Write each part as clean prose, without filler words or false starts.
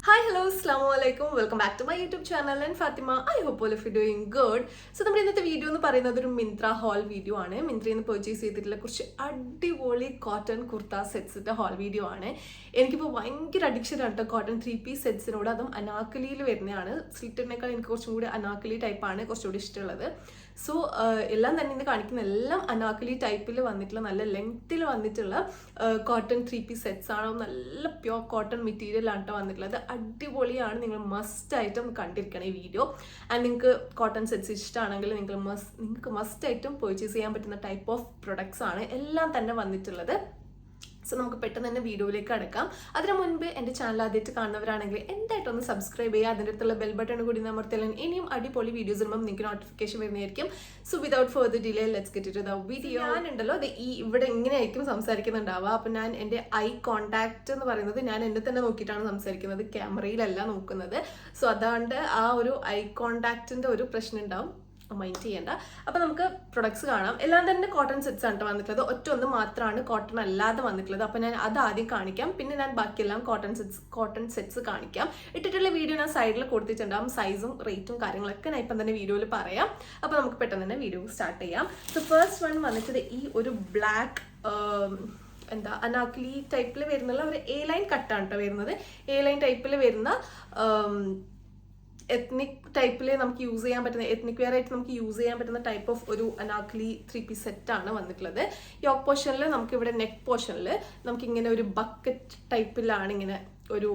Hi, hello, assalamu alaikum. Welcome back to my YouTube channel and Fatima. I hope all of you doing good. So നമ്മുടെ ഇന്നത്തെ video എന്ന് പറയുന്നത് ഒരു Myntra whole video ആണ്. മിന്ത്രയിൽ നിന്ന് പർച്ചേസ് ചെയ്തിട്ടുള്ള കുറച്ച് അടിപൊളി കോട്ടൺ കുർത്ത സെറ്റ്സിന്റെ ഹോൾ വീഡിയോ ആണ്. എനിക്കിപ്പോൾ ഭയങ്കര അഡിക്ഷൻ ആണ് കോട്ടൺ 3-piece സെറ്റ്സിനോട്. അതും അനാക്കലിയിൽ വരുന്നതാണ്. സ്ലിറ്ററിനേക്കാൾ എനിക്ക് കുറച്ചും കൂടി അനാക്കലി ടൈപ്പാണ് കുറച്ചുകൂടി ഇഷ്ടമുള്ളത്. സോ എല്ലാം തന്നെ ഇന്ന് കാണിക്കുന്ന എല്ലാം അനാക്കലി ടൈപ്പിൽ വന്നിട്ടുള്ള നല്ല ലെങ്ത്തിൽ വന്നിട്ടുള്ള കോട്ടൺ 3-piece സെറ്റ്സ് ആണ്. നല്ല പ്യോർ കോട്ടൺ മെറ്റീരിയൽ ആണ് വന്നിട്ടുള്ളത്. അടിപൊളിയാണ്. നിങ്ങൾ മസ്റ്റ് ആയിട്ടും കണ്ടിരിക്കണം ഈ വീഡിയോ. ആൻഡ് നിങ്ങൾക്ക് കോട്ടൺ സെറ്റ്സ് ഇഷ്ടമാണെങ്കിൽ നിങ്ങൾക്ക് മസ്റ്റ് ആയിട്ടും പർച്ചേസ് ചെയ്യാൻ പറ്റുന്ന ടൈപ്പ് ഓഫ് പ്രൊഡക്ട്സ് ആണ് എല്ലാം തന്നെ വന്നിട്ടുള്ളത്. സോ നമുക്ക് പെട്ടെന്ന് തന്നെ വീഡിയോയിലേക്ക് അടക്കാം. അതിനു മുൻപ് എൻ്റെ ചാനൽ ആദ്യമായിട്ട് കാണുന്നവരാണെങ്കിൽ എന്തായിട്ടൊന്ന് സബ്സ്ക്രൈബ് ചെയ്യുക. അതിൻ്റെ അടുത്തുള്ള ബെൽ ബട്ടൺ കൂടി അമർത്തിയാലും ഇനിയും അടിപൊളി വീഡിയോസ് ഇടുമ്പോൾ നിങ്ങൾക്ക് നോട്ടിഫിക്കേഷൻ വരുന്നതായിരിക്കും. So without further delay let's get to the video. ഞാനുണ്ടല്ലോ ഇവിടെ ഇങ്ങനെയായിരിക്കും സംസാരിക്കുന്നുണ്ടാവുക. അപ്പം ഞാൻ എൻ്റെ ഐ കോണ്ടാക്ട് എന്ന് പറയുന്നത് ഞാൻ എന്നെ തന്നെ നോക്കിയിട്ടാണ് സംസാരിക്കുന്നത്, ക്യാമറയിലല്ല നോക്കുന്നത്. സോ അതുകൊണ്ട് ആ ഒരു ഐ കോണ്ടാക്റ്റിൻ്റെ ഒരു പ്രശ്നം ഉണ്ടാവും, മൈൻഡ് ചെയ്യേണ്ട. അപ്പം നമുക്ക് പ്രൊഡക്ട്സ് കാണാം. എല്ലാം തന്നെ കോട്ടൺ സെറ്റ്സ് ആണ് വന്നിട്ടുള്ളത്. ഒറ്റ മാത്രമാണ് കോട്ടൺ അല്ലാതെ വന്നിട്ടുള്ളത്. അപ്പം ഞാൻ അത് ആദ്യം കാണിക്കാം, പിന്നെ ഞാൻ ബാക്കിയെല്ലാം കോട്ടൺ സെറ്റ്സ് കാണിക്കാം. ഇട്ടിട്ടുള്ള വീഡിയോ ഞാൻ സൈഡിൽ കൊടുത്തിട്ടുണ്ടാകും. സൈസും റേറ്റും കാര്യങ്ങളൊക്കെ ഞാൻ ഇപ്പം തന്നെ വീഡിയോയിൽ പറയാം. അപ്പം നമുക്ക് പെട്ടെന്ന് തന്നെ വീഡിയോ സ്റ്റാർട്ട് ചെയ്യാം. സോ ഫസ്റ്റ് വൺ വന്നിട്ട് ഈ ഒരു ബ്ലാക്ക് അനാക്കലി ടൈപ്പിൽ വരുന്നുള്ള ഒരു എ ലൈൻ കട്ടാണ് കേട്ടോ വരുന്നത്. എ ലൈൻ ടൈപ്പിൽ വരുന്ന എത്നിക് ടൈപ്പിൽ നമുക്ക് യൂസ് ചെയ്യാൻ പറ്റുന്ന, എത്നിക് വെയർ ആയിട്ട് നമുക്ക് യൂസ് ചെയ്യാൻ പറ്റുന്ന ടൈപ്പ് ഓഫ് ഒരു അനാക്കലി 3-piece സെറ്റാണ് വന്നിട്ടുള്ളത്. യോക്ക് പോർഷനിൽ നമുക്ക് ഇവിടെ നെക്ക് പോർഷനിൽ നമുക്കിങ്ങനെ ഒരു ബക്കറ്റ് ടൈപ്പിലാണ് ഇങ്ങനെ ഒരു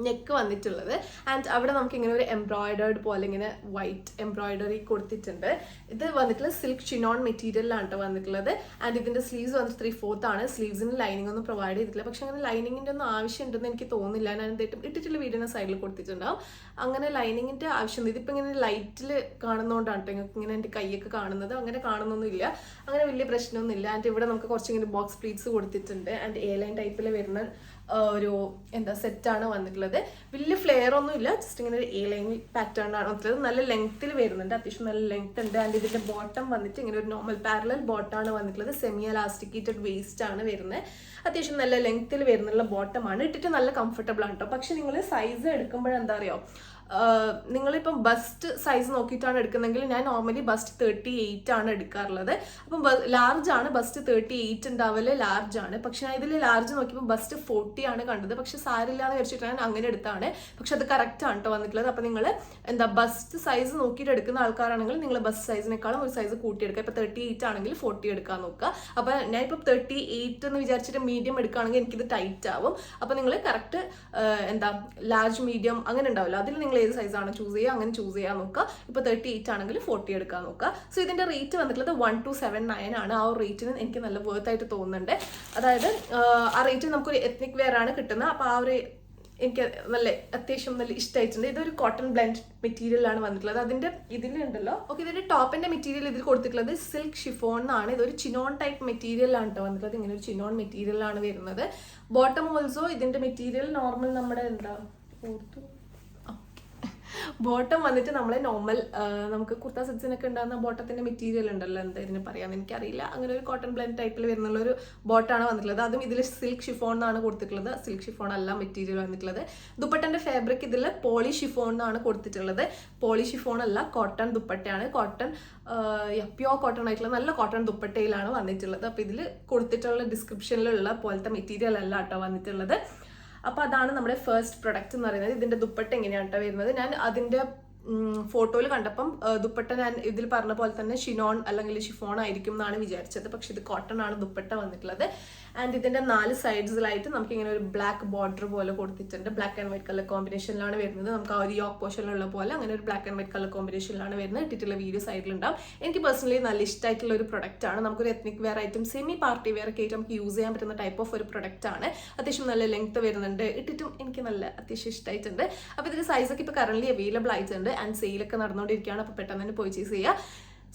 നെക്ക് വന്നിട്ടുള്ളത്. ആൻഡ് അവിടെ നമുക്ക് ഇങ്ങനെ ഒരു എംബ്രോയിഡേർഡ് പോലെ ഇങ്ങനെ വൈറ്റ് എംബ്രോയിഡറി കൊടുത്തിട്ടുണ്ട്. ഇത് വന്നിട്ടുള്ള സിൽക്ക് ഷിനോൺ മെറ്റീരിയലാണ് കേട്ടോ വന്നിട്ടുള്ളത്. ആൻഡ് ഇതിന്റെ സ്ലീവ്സ് വന്നിട്ട് 3/4 ആണ്. സ്ലീവ്സിന് ലൈനിങ് ഒന്നും പ്രൊവൈഡ് ചെയ്തിട്ടില്ല. പക്ഷെ അങ്ങനെ ലൈനിങ്ങിന്റെ ഒന്നും ആവശ്യമുണ്ടെന്ന് എനിക്ക് തോന്നുന്നില്ല. ഞാൻ എന്തായിട്ടും ഇട്ടിട്ടുള്ള വീഡിയോ സൈഡിൽ കൊടുത്തിട്ടുണ്ടാവും. അങ്ങനെ ലൈനിങ്ങിന്റെ ആവശ്യം ഇതിപ്പോൾ ഇങ്ങനെ ലൈറ്റിൽ കാണുന്നതുകൊണ്ടാണ് കേട്ടോ നിങ്ങൾക്ക് ഇങ്ങനെ എൻ്റെ കൈയൊക്കെ കാണുന്നത്. അങ്ങനെ കാണുന്നൊന്നുമില്ല, അങ്ങനെ വലിയ പ്രശ്നമൊന്നുമില്ല. ആൻഡ് ഇവിടെ നമുക്ക് കുറച്ചിങ്ങനെ ബോക്സ് പ്ലീറ്റ്സ് കൊടുത്തിട്ടുണ്ട്. ആൻഡ് എ ലൈൻ ടൈപ്പിൽ വരുന്ന ഒരു സെറ്റാണ് വന്നിട്ടുള്ളത്. വലിയ ഫ്ലെയർ ഒന്നും ഇല്ല, ജസ്റ്റ് ഇങ്ങനെ ഒരു എ ലൈൻ പാറ്റേൺ ആണ് വന്നിട്ടുള്ളത്. നല്ല ലെങ്ത്തിൽ വരുന്നുണ്ട്, അത്യാവശ്യം നല്ല ലെങ്ത് ഉണ്ട്. ആൻഡ് ഇതിന്റെ ബോട്ടം വന്നിട്ട് ഇങ്ങനെ ഒരു നോർമൽ പാരലൽ ബോട്ടമാണ് വന്നിട്ടുള്ളത്. സെമി എലാസ്റ്റിക്കേറ്റഡ് വേസ്റ്റ് ആണ് വരുന്നത്. അത്യാവശ്യം നല്ല ലെങ്ത്തിൽ വരുന്നുള്ള ബോട്ടമാണ്. ഇട്ടിട്ട് നല്ല കംഫർട്ടബിൾ ആണ് കേട്ടോ. പക്ഷെ നിങ്ങൾ സൈസ് എടുക്കുമ്പോഴെന്താ അറിയോ, നിങ്ങളിപ്പം ബസ്റ്റ് സൈസ് നോക്കിയിട്ടാണ് എടുക്കുന്നതെങ്കിൽ ഞാൻ നോർമലി ബസ്റ്റ് 38 ആണ് എടുക്കാറുള്ളത്. അപ്പം ലാർജ് ആണ്, ബസ്റ്റ് 38 ഉണ്ടാവല് ലാർജ് ആണ്. പക്ഷെ ഞാൻ ഇതിൽ ലാർജ് നോക്കിയപ്പോൾ ബസ്റ്റ് 40 ആണ് കണ്ടത്. പക്ഷെ സാരില്ല എന്ന് വിചാരിച്ചിട്ട് ഞാൻ അങ്ങനെ എടുത്താണ്. പക്ഷെ അത് കറക്റ്റ് ആണ് കേട്ടോ വന്നിട്ടുള്ളത്. അപ്പം നിങ്ങൾ ബസ്റ്റ് സൈസ് നോക്കിയിട്ട് എടുക്കുന്ന ആൾക്കാരാണെങ്കിൽ നിങ്ങൾ ബസ്റ്റ് സൈസിനേക്കാളും ഒരു സൈസ് കൂട്ടിയെടുക്കുക. ഇപ്പം 38 ആണെങ്കിൽ 40 എടുക്കാൻ നോക്കുക. അപ്പം ഞാൻ ഇപ്പം 38 എന്ന് വിചാരിച്ചിട്ട് മീഡിയം എടുക്കുകയാണെങ്കിൽ എനിക്കിത് ടൈറ്റ് ആവും. അപ്പം നിങ്ങൾ കറക്റ്റ് ലാർജ് മീഡിയം അങ്ങനെ ഉണ്ടാവില്ല, അതിൽ നിങ്ങൾ ഏത് സൈസാണ് ചൂസ് ചെയ്യുക അങ്ങനെ ചൂസ് ചെയ്യാൻ നോക്കുക. ഇപ്പോൾ 38 ആണെങ്കിൽ 40 എടുക്കാൻ നോക്കുക. സോ ഇതിന്റെ റേറ്റ് വന്നിട്ടുള്ളത് 1279 ആണ്. ആ ഒരു റേറ്റിന് എനിക്ക് നല്ല വർത്ത് ആയിട്ട് തോന്നുന്നുണ്ട്. അതായത് ആ റേറ്റിന് നമുക്കൊരു എത്നിക് വെയർ ആണ് കിട്ടുന്നത്. അപ്പോൾ ആ ഒരു എനിക്ക് അത്യാവശ്യം നല്ല ഇഷ്ടമായിട്ടുണ്ട്. ഇതൊരു കോട്ടൺ ബ്ലെൻഡ് മെറ്റീരിയൽ ആണ് വന്നിട്ടുള്ളത്. ഇതിലുണ്ടല്ലോ ഇതിന്റെ ടോപ്പിന്റെ മെറ്റീരിയൽ ഇതിൽ കൊടുത്തിട്ടുള്ളത് സിൽക്ക് ഷിഫോൺ എന്നാണ്. ഇതൊരു ചിനോൺ ടൈപ്പ് മെറ്റീരിയൽ ആണ് കേട്ടോ വന്നിട്ടുള്ളത്. ഇങ്ങനെ ഒരു ചിനോൺ മെറ്റീരിയൽ ആണ് വരുന്നത്. ബോട്ടം ഓൾസോ ഇതിന്റെ മെറ്റീരിയൽ നോർമൽ നമ്മുടെ ബോട്ടം വന്നിട്ട് നമ്മളെ നോർമൽ നമുക്ക് കുർത്ത സെറ്റ്സിനൊക്കെ ഉണ്ടാകുന്ന ബോട്ടത്തിന്റെ മെറ്റീരിയൽ ഉണ്ടല്ലോ, എന്താ ഇതിന് പറയാന്ന് എനിക്കറിയില്ല. അങ്ങനെ ഒരു കോട്ടൺ ബ്ലെൻഡ് ടൈപ്പിൽ വരുന്നുള്ള ഒരു ബോട്ടാണ് വന്നിട്ടുള്ളത്. അതും ഇതിൽ സിൽക്ക് ഷിഫോൺ എന്നാണ് കൊടുത്തിട്ടുള്ളത്. സിൽക്ക് ഷിഫോൺ അല്ല മെറ്റീരിയൽ വന്നിട്ടുള്ളത്. ദുപ്പട്ടന്റെ ഫാബ്രിക് ഇതിൽ പോളി ഷിഫോൺ എന്നാണ് കൊടുത്തിട്ടുള്ളത്. പോളി ഷിഫോൺ അല്ല, കോട്ടൺ ദുപ്പട്ടയാണ്. കോട്ടൺ പ്യോർ കോട്ടൺ ആയിട്ടുള്ള നല്ല കോട്ടൺ ദുപ്പട്ടയിലാണ് വന്നിട്ടുള്ളത്. അപ്പൊ ഇതിൽ കൊടുത്തിട്ടുള്ള ഡിസ്ക്രിപ്ഷനിലുള്ള പോലത്തെ മെറ്റീരിയൽ അല്ല കേട്ടോ വന്നിട്ടുള്ളത്. അപ്പോൾ അതാണ് നമ്മുടെ ഫസ്റ്റ് പ്രൊഡക്റ്റ് എന്ന് പറയുന്നത്. ഇതിന്റെ ദുപ്പട്ട എങ്ങനെയാണ് കേട്ടോ വരുന്നത്. ഞാൻ അതിന്റെ ഫോട്ടോയിൽ കണ്ടപ്പം ദുപ്പട്ട ഞാൻ ഇതിൽ പറഞ്ഞ പോലെ തന്നെ ഷിനോൺ അല്ലെങ്കിൽ ഷിഫോൺ ആയിരിക്കും എന്നാണ് വിചാരിച്ചത്. പക്ഷെ ഇത് കോട്ടൺ ആണ് ദുപ്പട്ട വന്നിട്ടുള്ളത്. ആൻഡ് ഇതിന്റെ 4 സൈഡ്സിലായിട്ട് നമുക്ക് ഇങ്ങനെ ഒരു ബ്ലാക്ക് ബോർഡർ പോലെ കൊടുത്തിട്ടുണ്ട്. ബ്ലാക്ക് ആൻഡ് വൈറ്റ് കളർ കോമ്പിനേഷനിലാണ് വരുന്നത്. നമുക്ക് ആ ഒരു യോക്ക് പോർഷനിലുള്ള പോലെ അങ്ങനെ ഒരു ബ്ലാക്ക് ആൻഡ് വൈറ്റ് കളർ കോമ്പിനേഷനിലാണ് വരുന്നത്. ഇട്ടിട്ടുള്ള വീഡിയോ സൈഡിലുണ്ടാവും. എനിക്ക് പേഴ്സണലി നല്ല ഇഷ്ടമായിട്ടുള്ള ഒരു പ്രൊഡക്റ്റ് ആണ്. നമുക്കൊരു എത്നിക് വെയർ ആയിട്ടും സെമി പാർട്ടി വെയർ ഒക്കെ ആയിട്ട് നമുക്ക് യൂസ് ചെയ്യാൻ പറ്റുന്ന ടൈപ്പ് ഓഫ് ഒരു പ്രൊഡക്റ്റ് ആണ്. അത്യാവശ്യം നല്ല ലെങ്ത് വരുന്നുണ്ട്. ഇട്ടിട്ടും എനിക്ക് നല്ല അത്യാവശ്യം ഇഷ്ടമായിട്ടുണ്ട്. അപ്പോൾ ഇതിന്റെ സൈസൊക്കെ ഇപ്പോൾ കറന്റ് അവൈലബിൾ ആയിട്ടുണ്ട്. ആൻഡ് സെയിലൊക്കെ നടന്നുകൊണ്ടിരിക്കുകയാണ്. അപ്പോൾ പെട്ടെന്ന് തന്നെ പർച്ചേസ് ചെയ്യുക.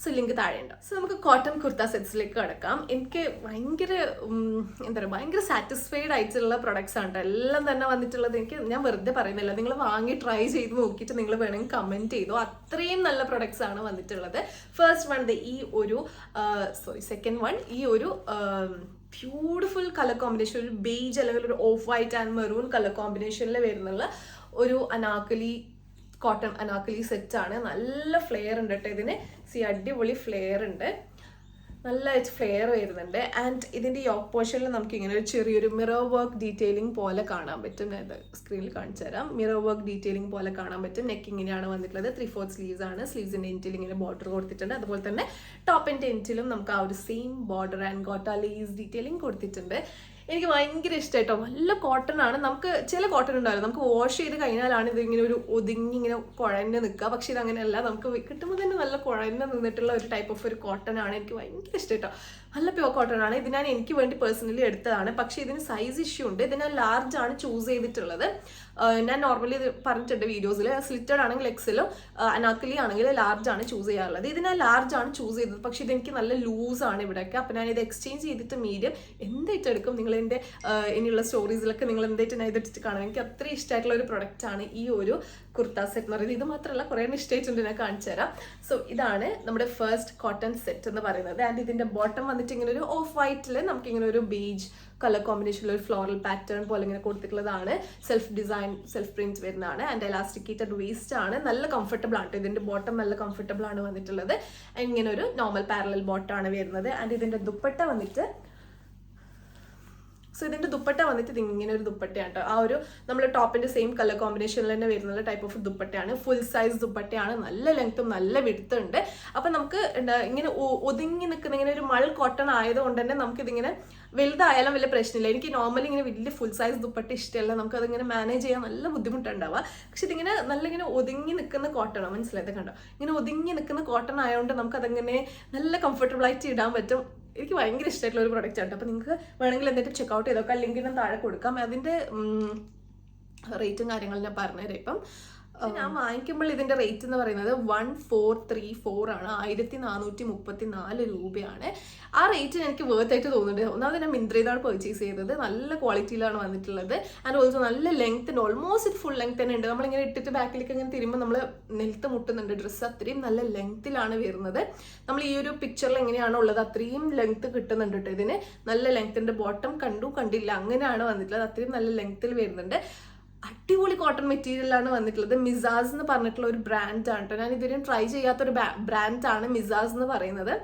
സോ ലിങ്ക് താഴെ ഉണ്ടാവും. സോ നമുക്ക് കോട്ടൺ കുർത്ത സെറ്റ്സിലേക്ക് കിടക്കാം. എനിക്ക് ഭയങ്കര സാറ്റിസ്ഫൈഡ് ആയിട്ടുള്ള പ്രൊഡക്ട്സ് ആണ് എല്ലാം തന്നെ വന്നിട്ടുള്ളത്. ഞാൻ വെറുതെ പറയുന്നില്ല, നിങ്ങൾ വാങ്ങി ട്രൈ ചെയ്ത് നോക്കിയിട്ട് നിങ്ങൾ വേണമെങ്കിൽ കമന്റ് ചെയ്തോ. അത്രയും നല്ല പ്രൊഡക്ട്സ് ആണ് വന്നിട്ടുള്ളത്. ഫസ്റ്റ് വൺ ഈ ഒരു സെക്കൻഡ് വൺ ഈ ഒരു ബ്യൂട്ടിഫുൾ കളർ കോമ്പിനേഷൻ, ഒരു ബേജ് അല്ലെങ്കിൽ ഒരു off white and maroon colour കോമ്പിനേഷനിൽ വരുന്നുള്ള ഒരു അനാർക്കലി കോട്ടൺ അനാർക്കലി സെറ്റാണ്. നല്ല ഫ്ലെയർ ഉണ്ട് കേട്ടോ ഇതിന്. അടിപൊളി ഫ്ലെയർ ഉണ്ട്, നല്ല ഫ്ലെയർ വരുന്നുണ്ട്. ആൻഡ് ഇതിൻ്റെ യോക്ക് പോർഷനിൽ നമുക്ക് ഇങ്ങനെ ഒരു ചെറിയൊരു മിറർ വർക്ക് ഡീറ്റെയിലിംഗ് പോലെ കാണാൻ പറ്റും. ഞാൻ സ്ക്രീനിൽ കാണിച്ചു തരാം. മിറർ വർക്ക് ഡീറ്റെയിലിംഗ് പോലെ കാണാൻ പറ്റും. നെക്ക് ഇങ്ങനെയാണ് വന്നിട്ടുള്ളത്. 3/4 സ്ലീവ്സ് ആണ്. സ്ലീവ്സിൻ്റെ എൻറ്റിൽ ഇങ്ങനെ ബോർഡർ കൊടുത്തിട്ടുണ്ട്. അതുപോലെ തന്നെ ടോപ്പിൻ്റെ എൻറ്റിലും നമുക്ക് ആ ഒരു same border and gota lace detailing കൊടുത്തിട്ടുണ്ട്. എനിക്ക് ഭയങ്കര ഇഷ്ടമായിട്ടോ. നല്ല കോട്ടൺ ആണ്. നമുക്ക് ചില കോട്ടൺ ഉണ്ടാവില്ല, നമുക്ക് വാഷ് ചെയ്ത് കഴിഞ്ഞാലാണ് ഇതിങ്ങനെ ഒരു ഒതുങ്ങി ഇങ്ങനെ കുഴഞ്ഞ് നിൽക്കുക. പക്ഷെ ഇതങ്ങനെയല്ല, നമുക്ക് കിട്ടുമ്പോൾ തന്നെ നല്ല കുഴഞ്ഞ് നിന്നിട്ടുള്ള ഒരു ടൈപ്പ് ഓഫ് ഒരു കോട്ടൺ ആണ്. എനിക്ക് ഭയങ്കര ഇഷ്ടമായിട്ടോ. നല്ല പ്യുവർ കോട്ടൺ ആണ്. ഇത് ഞാൻ എനിക്ക് വേണ്ടി പേഴ്സണലി എടുത്തതാണ്. പക്ഷെ ഇതിന് സൈസ് ഇഷ്യൂ ഉണ്ട്. ഇത് ഞാൻ ലാർജ് ആണ് ചൂസ് ചെയ്തിട്ടുള്ളത്. ഞാൻ നോർമലി ഇത് പറഞ്ഞിട്ടുണ്ട് വീഡിയോസിൽ. സ്ലിറ്റഡ് ആണെങ്കിൽ എക്സലും അനാർക്കലി ആണെങ്കിൽ ലാർജ് ആണ് ചൂസ് ചെയ്യാറുള്ളത്. ഇത് ഞാൻ ലാർജ് ആണ് ചൂസ് ചെയ്തത്. പക്ഷെ ഇതെനിക്ക് നല്ല ലൂസാണ് ഇവിടെയൊക്കെ. അപ്പം ഞാൻ ഇത് എക്സ്ചേഞ്ച് ചെയ്തിട്ട് മീഡിയം എന്തായിട്ട് എടുക്കും. നിങ്ങൾ എൻ്റെ ഇനിയുള്ള സ്റ്റോറീസിലൊക്കെ നിങ്ങൾ എന്തായിട്ട് ഞാൻ ഇതിട്ട് കാണാം. എനിക്ക് അത്രയും ഇഷ്ടമായിട്ടുള്ള ഒരു പ്രൊഡക്റ്റ് ആണ് ഈ ഒരു കുർത്ത സെറ്റ് എന്ന് പറയുന്നത്. ഇത് മാത്രമല്ല കുറേ ഇഷ്ടമായിട്ടുണ്ട്, ഞാൻ കാണിച്ചു തരാം. സോ ഇതാണ് നമ്മുടെ ഫസ്റ്റ് കോട്ടൺ സെറ്റ് എന്ന് പറയുന്നത്. ആൻഡ് ഇതിൻ്റെ ബോട്ടം വന്നിട്ട് ഇങ്ങനെ ഒരു ഓഫ് വൈറ്റിൽ നമുക്ക് ഇങ്ങനെ ഒരു ബേജ് കളർ കോമ്പിനേഷനിൽ ഒരു ഫ്ലോറൽ പാറ്റേൺ പോലെ ഇങ്ങനെ കൊടുത്തിട്ടുള്ളതാണ്. സെൽഫ് ഡിസൈൻ, സെൽഫ് പ്രിന്റ് വരുന്നതാണ്. ആൻഡ് എലാസ്റ്റിക്കേറ്റഡ് വേസ്റ്റ് ആണ്. നല്ല കംഫർട്ടബിൾ ആണ്. ഇതിന്റെ ബോട്ടം നല്ല കംഫർട്ടബിൾ ആണ് വന്നിട്ടുള്ളത്. ഇങ്ങനെ ഒരു നോർമൽ പാരലൽ ബോട്ടമാണ് വരുന്നത്. ആൻഡ് ഇതിന്റെ ദുപ്പട്ട വന്നിട്ട് ഇതിന്റെ ദുപ്പട്ട വന്നിട്ട് ഇങ്ങനെ ഒരു ദുപ്പട്ടയാണ് കേട്ടോ. ആ ഒരു നമ്മൾ ടോപ്പിന്റെ സെയിം കളർ കോമ്പിനേഷനിൽ തന്നെ വരുന്ന ടൈപ്പ് ഓഫ് ദുപ്പട്ടയാണ്. ഫുൾ സൈസ് ദുപ്പട്ടയാണ്. നല്ല ലെങ്ത്തും നല്ല വിഡ്ത്തും ഉണ്ട്. അപ്പൊ നമുക്ക് ഇങ്ങനെ ഒതുങ്ങി നിൽക്കുന്ന ഇങ്ങനെ ഒരു മൾ കോട്ടൺ ആയതുകൊണ്ട് തന്നെ നമുക്കിതിങ്ങനെ വലുതായാലും വലിയ പ്രശ്നമില്ല. എനിക്ക് നോർമലി ഇങ്ങനെ വലിയ ഫുൾ സൈസ് ദുപ്പട്ട ഇഷ്ടമല്ല. നമുക്ക് അതിങ്ങനെ മാനേജ് ചെയ്യാൻ നല്ല ബുദ്ധിമുട്ടുണ്ടാവുക. പക്ഷെ ഇതിങ്ങനെ നല്ല ഇങ്ങനെ ഒതുങ്ങി നിൽക്കുന്ന കോട്ടണോ, മനസ്സിലായത് കണ്ടോ? ഇങ്ങനെ ഒതുങ്ങി നിൽക്കുന്ന കോട്ടൺ ആയതുകൊണ്ട് നമുക്ക് അതങ്ങനെ നല്ല കംഫർട്ടബിൾ ആയിട്ട് ഇടാൻ പറ്റും. എനിക്ക് ഭയങ്കര ഇഷ്ടമായിട്ടുള്ള ഒരു പ്രൊഡക്റ്റ് ആണ്. അപ്പോൾ നിങ്ങൾക്ക് വേണമെങ്കിൽ എന്തെങ്കിലും ചെക്കൗട്ട് ചെയ്തോക്കാം. ലിങ്ക് ഞാൻ താഴെ കൊടുക്കാം. അതിൻ്റെ റേറ്റും കാര്യങ്ങളും ഞാൻ പറഞ്ഞുതരാം. ഇപ്പം ഞാൻ വാങ്ങിക്കുമ്പോൾ ഇതിന്റെ റേറ്റ് എന്ന് പറയുന്നത് 1434 ആണ്. 1434 രൂപയാണ്. ആ റേറ്റ് എനിക്ക് വേർത്ത് ആയിട്ട് തോന്നുന്നുണ്ട്. ഒന്നാമത് ഞാൻ മിന്ത്രയിലാണ് പർച്ചേസ് ചെയ്തത്. നല്ല ക്വാളിറ്റിയിലാണ് വന്നിട്ടുള്ളത്. ആൻഡ് ഓൾസോ നല്ല ലെങ്ത് ഉണ്ട്. ഓൾമോസ്റ്റ് ഫുൾ ലെങ്ത് തന്നെ ഉണ്ട്. നമ്മളിങ്ങനെ ഇട്ടിട്ട് ബാക്കിലേക്ക് ഇങ്ങനെ തിരുമ്പോൾ നമ്മൾ നിലത്ത് മുട്ടുന്നുണ്ട്. ഡ്രസ്സ് അത്രയും നല്ല ലെങ്ത്തിലാണ് വരുന്നത്. നമ്മൾ ഈ ഒരു പിക്ചറിൽ എങ്ങനെയാണോ ഉള്ളത് അത്രയും ലെങ്ത് കിട്ടുന്നുണ്ട് കേട്ടോ. ഇതിന് നല്ല ലെങ്ത്തിന്റെ ബോട്ടം കണ്ടില്ല അങ്ങനെയാണ് വന്നിട്ടുള്ളത്. അത്രയും നല്ല ലെങ്ത്തിൽ വരുന്നുണ്ട്. അടിപൊളി കോട്ടൺ മെറ്റീരിയലാണ് വന്നിട്ടുള്ളത്. മിസാസ് എന്ന് പറഞ്ഞിട്ടുള്ള ഒരു ബ്രാൻഡാണ് കേട്ടോ. ഞാൻ ഇതുവരെയും ട്രൈ ചെയ്യാത്തൊരു ബ്രാൻഡാണ് മിസാസ് എന്ന് പറയുന്നത്.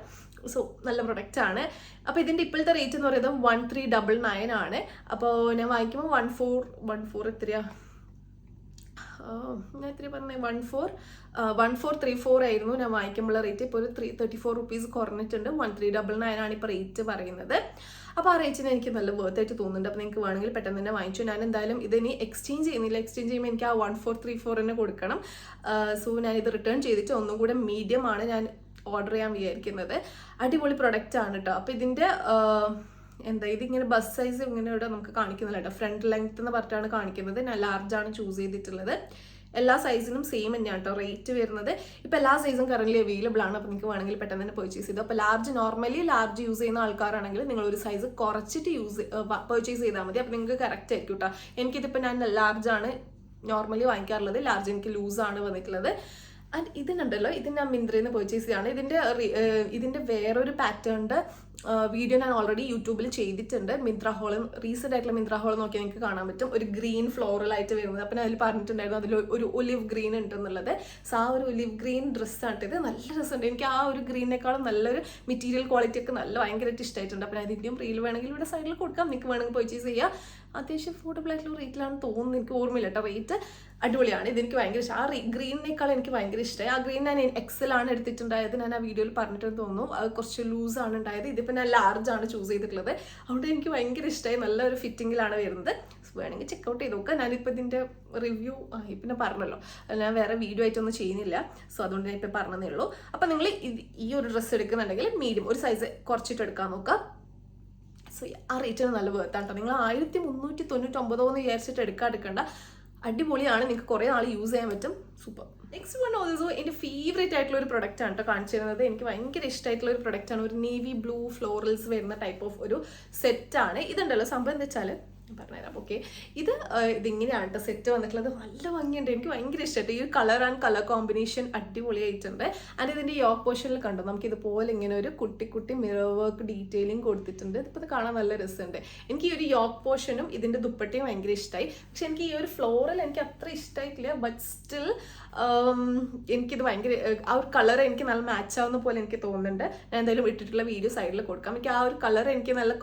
സോ നല്ല പ്രൊഡക്റ്റ് ആണ്. അപ്പോൾ ഇതിൻ്റെ ഇപ്പോഴത്തെ റേറ്റ് എന്ന് പറയുന്നത് 1399 ആണ്. അപ്പോൾ ഞാൻ വാങ്ങിക്കുമ്പോൾ 14 എത്രയാ ഞാൻ എത്ര പറഞ്ഞത് 1434 ആയിരുന്നു ഞാൻ വാങ്ങിക്കുമ്പോൾ റേറ്റ്. ഇപ്പോൾ ഒരു 34 റുപ്പീസ് കുറഞ്ഞിട്ടുണ്ട്. 1399 ആണ് ഇപ്പോൾ റേറ്റ് പറയുന്നത്. അപ്പോൾ ആ റേറ്റിന് എനിക്ക് നല്ല വർത്ത് ആയിട്ട് തോന്നുന്നുണ്ട്. അപ്പോൾ നിങ്ങൾക്ക് വേണമെങ്കിൽ പെട്ടെന്ന് തന്നെ വാങ്ങിച്ചു. ഞാൻ എന്തായാലും ഇതിനി എക്സ്ചേഞ്ച് ചെയ്യുന്നില്ല. എക്സ്ചേഞ്ച് ചെയ്യുമ്പോൾ എനിക്ക് ആ 1434 തന്നെ കൊടുക്കണം. സോ ഞാനിത് റിട്ടേൺ ചെയ്തിട്ട് ഒന്നും കൂടെ മീഡിയം ആണ് ഞാൻ ഓർഡർ ചെയ്യാൻ വിചാരിക്കുന്നത്. അടിപൊളി പ്രൊഡക്റ്റ് ആണ് കേട്ടോ. അപ്പോൾ ഇതിൻ്റെ ഇതിങ്ങനെ ബസ് സൈസ് ഇങ്ങനെ ഇവിടെ നമുക്ക് കാണിക്കുന്നില്ല കേട്ടോ. ഫ്രണ്ട് ലെങ്ത് എന്ന് പറഞ്ഞിട്ടാണ് കാണിക്കുന്നത്. ഞാൻ ലാർജാണ് ചൂസ് ചെയ്തിട്ടുള്ളത്. എല്ലാ സൈസിനും സെയിം തന്നെയാണ് കേട്ടോ റേറ്റ് വരുന്നത്. ഇപ്പോൾ എല്ലാ സൈസും കറന്റ് അവൈലബിൾ ആണ്. അപ്പോൾ നിങ്ങൾക്ക് വേണമെങ്കിൽ പെട്ടെന്ന് തന്നെ പർച്ചേസ് ചെയ്തു. അപ്പോൾ നോർമലി ലാർജ് യൂസ് ചെയ്യുന്ന ആൾക്കാരാണെങ്കിൽ നിങ്ങൾ ഒരു സൈസ് കുറച്ചിട്ട് പർച്ചേസ് ചെയ്താൽ മതി. അപ്പോൾ നിങ്ങൾക്ക് കറക്റ്റ് ആയിരിക്കും കേട്ടോ. എനിക്കിതിപ്പോൾ ഞാൻ ലാർജാണ് നോർമലി വാങ്ങിക്കാറുള്ളത്. ലാർജ് എനിക്ക് ലൂസാണ് വന്നിട്ടുള്ളത്. ആൻഡ് ഇതിനുണ്ടല്ലോ, ഇത് ഞാൻ മിന്ത്രയിൽ നിന്ന് പർച്ചേസ് ചെയ്യാണ്. ഇതിൻ്റെ വേറൊരു പാറ്റേണിൻ്റെ വീഡിയോ ഞാൻ ഓൾറെഡി യൂട്യൂബിൽ ചെയ്തിട്ടുണ്ട്. മിന്ത്ര ഹോൾ, റീസെൻ്റ് ആയിട്ടുള്ള മിന്ത്ര ഹോൾ നോക്കിയാൽ നിങ്ങൾക്ക് കാണാൻ പറ്റും. ഒരു ഗ്രീൻ ഫ്ലോറലായിട്ട് വരുന്നത്. അപ്പം ഞാൻ അതിൽ പറഞ്ഞിട്ടുണ്ടായിരുന്നു അതിൽ ഒരു ഒലിവ് ഗ്രീൻ ഉണ്ടെന്നുള്ളത്. സോ ആ ഒരു ഒലിവ് ഗ്രീൻ ഡ്രസ്സാണ് ഇത്. നല്ല രസമുണ്ട്. എനിക്ക് ആ ഒരു ഗ്രീനേക്കാളും നല്ലൊരു മെറ്റീരിയൽ ക്വാളിറ്റി ഒക്കെ ഭയങ്കരമായിട്ട് ഇഷ്ടമായിട്ടുണ്ട്. അപ്പം അതിൻ്റെയും റീൽ വേണമെങ്കിൽ ഇവിടെ സൈഡിൽ കൊടുക്കാം. നിങ്ങൾക്ക് വേണമെങ്കിൽ പർച്ചേസ് ചെയ്യാം. അത്യാവശ്യം അഫോർഡബിൾ ആയിട്ടുള്ള റേറ്റിലാണ് തോന്നുന്നത്. എനിക്ക് ഓർമ്മയില്ല കേട്ടോ. റേറ്റ് അടിപൊളിയാണ്. ഇതെനിക്ക് ഭയങ്കര ഇഷ്ടം. ആ ഗ്രീനേക്കാൾ എനിക്ക് ഭയങ്കര ഇഷ്ടമായി. ആ ഗ്രീൻ ഞാൻ എക്സലാണ് എടുത്തിട്ടുണ്ടായത്. ഞാൻ ആ വീഡിയോയിൽ പറഞ്ഞിട്ടെന്ന് തോന്നുന്നു. അത് കുറച്ച് ലൂസാണ് ഉണ്ടായത്. ഇതിപ്പോൾ ഞാൻ ലാർജാണ് ചൂസ് ചെയ്തിട്ടുള്ളത്. അതുകൊണ്ട് എനിക്ക് ഭയങ്കര ഇഷ്ടമായി. നല്ലൊരു ഫിറ്റിങ്ങിലാണ് വരുന്നത്. വേണമെങ്കിൽ ചെക്കൗട്ട് ചെയ്ത് നോക്കുക. ഞാനിപ്പോൾ ഇതിൻ്റെ റിവ്യൂ ഇപ്പം പറഞ്ഞല്ലോ, ഞാൻ വേറെ വീഡിയോ ആയിട്ടൊന്നും ചെയ്യുന്നില്ല. സോ അതുകൊണ്ട് ഞാൻ ഇപ്പം പറഞ്ഞതേ ഉള്ളൂ. അപ്പം നിങ്ങൾ ഈ ഒരു ഡ്രസ്സ് എടുക്കുന്നുണ്ടെങ്കിൽ മീഡിയം ഒരു സൈസ് കുറച്ചിട്ട് എടുക്കാൻ നോക്കുക. സോ ആ റേറ്റിന് നല്ല വേർത്താണ് കേട്ടോ. നിങ്ങൾ 1399 എന്ന് വിചാരിച്ചിട്ട് എടുക്കണ്ട. അടിപൊളിയാണ്. നിങ്ങൾക്ക് കുറേ നാൾ യൂസ് ചെയ്യാൻ പറ്റും. സൂപ്പർ. നെക്സ്റ്റ് വൺ ഓൾസോ എൻ്റെ ഫേവറേറ്റ് ആയിട്ടുള്ള ഒരു പ്രൊഡക്റ്റ് ആണ് കേട്ടോ കാണിച്ചു തരുന്നത്. എനിക്ക് ഭയങ്കര ഇഷ്ടമായിട്ടുള്ള ഒരു പ്രൊഡക്റ്റ് ആണ്. ഒരു നേവി ബ്ലൂ ഫ്ലോറൽസ് വരുന്ന ടൈപ്പ് ഓഫ് ഒരു സെറ്റാണ്. ഇതുണ്ടല്ലോ, സംഭവം എന്താ വെച്ചാൽ പറഞ്ഞുതരാം. ഓക്കെ, ഇതിങ്ങനെയാണ് കേട്ടോ സെറ്റ് വന്നിട്ടുള്ളത്. നല്ല ഭംഗിയുണ്ട്, എനിക്ക് ഭയങ്കര ഇഷ്ടമായിട്ട്. ഈ ഒരു കളർ ആൻഡ് കളർ കോമ്പിനേഷൻ അടിപൊളിയായിട്ടുണ്ട്. ആൻഡ് ഇതിൻ്റെ യോക്ക് പോർഷനിൽ കണ്ടോ നമുക്ക് ഇതുപോലെ ഇങ്ങനെ ഒരു കുട്ടി കുട്ടി മിറർ വർക്ക് ഡീറ്റെയിലിംഗ് കൊടുത്തിട്ടുണ്ട്. ഇതിപ്പോൾ കാണാൻ നല്ല രസമുണ്ട്. എനിക്ക് ഈ ഒരു യോക്ക് പോർഷനും ഇതിൻ്റെ ദുപ്പട്ടയും ഭയങ്കര ഇഷ്ടമായി. പക്ഷെ എനിക്ക് ഈ ഒരു ഫ്ലോറൽ എനിക്ക് അത്ര ഇഷ്ടമായിട്ടില്ല. ബട്ട് സ്റ്റിൽ എനിക്കിത് ഭയങ്കര ആ ഒരു കളർ എനിക്ക് നല്ല മാച്ച് ആവുന്ന പോലെ എനിക്ക് തോന്നുന്നുണ്ട്. ഞാൻ എന്തായാലും ഇട്ടിട്ടുള്ള വീഡിയോ സൈഡിൽ കൊടുക്കാം. എനിക്ക് ആ ഒരു കളർ എനിക്ക് നല്ല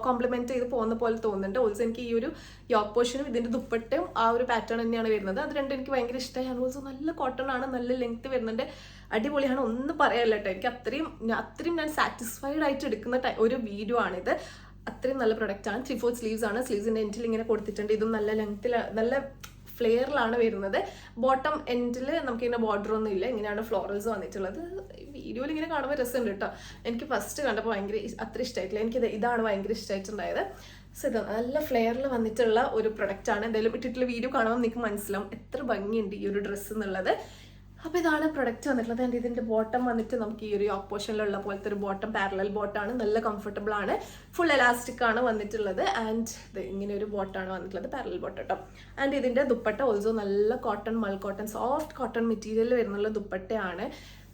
കോംപ്ലിമെന്റ് ചെയ്ത് പോകുന്ന പോലെ തോന്നുന്നുണ്ട്. ഓൾസോ എനിക്ക് ഈ ഒരു യോക്ക് പോർഷനും ഇതിന്റെ ദുപ്പട്ടയും ആ ഒരു പാറ്റേൺ തന്നെയാണ് വരുന്നത്. അത് രണ്ടും എനിക്ക് ഭയങ്കര ഇഷ്ടമായി. ആൻഡ് ഓൾസോ നല്ല കോട്ടൺ ആണ്, നല്ല ലെങ്ത് വരുന്നുണ്ട്, അടിപൊളിയാണ്, ഒന്നും പറയാനില്ല കേട്ടോ. എനിക്ക് അത്രയും ഞാൻ സാറ്റിസ്ഫൈഡ് ആയിട്ട് എടുക്കുന്ന ഒരു വീഡിയോ ആണിത്. അത്രയും നല്ല പ്രൊഡക്റ്റ് ആണ്. 3/4 സ്ലീവ്സ് ആണ്. സ്ലീവ്സിന്റെ എൻഡിൽ ഇങ്ങനെ കൊടുത്തിട്ടുണ്ട്. ഇതും നല്ല ലെങ്ത്തിൽ നല്ല ഫ്ലെയറിലാണ് വരുന്നത്. ബോട്ടം എൻഡിൽ നമുക്കിങ്ങനെ ബോർഡർ ഒന്നും ഇല്ല. ഇങ്ങനെയാണ് ഫ്ലോറൽസ് വന്നിട്ടുള്ളത്. വീഡിയോയിൽ ഇങ്ങനെ കാണുമ്പോൾ രസമുണ്ട് കേട്ടോ. എനിക്ക് ഫസ്റ്റ് കണ്ടപ്പോൾ ഭയങ്കര അത്ര ഇഷ്ടമായിട്ടില്ല. എനിക്കിത് ഇതാണ് ഭയങ്കര ഇഷ്ടമായിട്ടുണ്ടായത്. സോ ഇത് നല്ല ഫ്ലെയറിൽ വന്നിട്ടുള്ള ഒരു പ്രൊഡക്റ്റ് ആണ്. എന്തായാലും ഇട്ടിട്ടുള്ള വീഡിയോ കാണുമ്പോൾ നിങ്ങൾക്ക് മനസ്സിലാവും എത്ര ഭംഗിയുണ്ട് ഈ ഒരു ഡ്രസ്സ് എന്നുള്ളത്. അപ്പോൾ ഇതാണ് പ്രൊഡക്റ്റ് വന്നിട്ടുള്ളത്. ആൻഡ് ഇതിൻ്റെ ബോട്ടം വന്നിട്ട് നമുക്ക് ഈ ഒരു യോക്ക് പോർഷനിലുള്ള പോലത്തെ ഒരു ബോട്ടം, പാരലൽ ബോട്ടാണ്, നല്ല കംഫർട്ടബിൾ ആണ്, ഫുൾ എലാസ്റ്റിക് ആണ് വന്നിട്ടുള്ളത്. ആൻഡ് ഇത് ഇങ്ങനെ ഒരു ബോട്ടാണ് വന്നിട്ടുള്ളത്, പാരലൽ ബോട്ട് കേട്ടോ. ആൻഡ് ഇതിൻ്റെ ദുപ്പട്ട ഓൾസോ നല്ല cotton, mul cotton, soft cotton material വരുന്നുള്ള ദുപ്പട്ടയാണ്.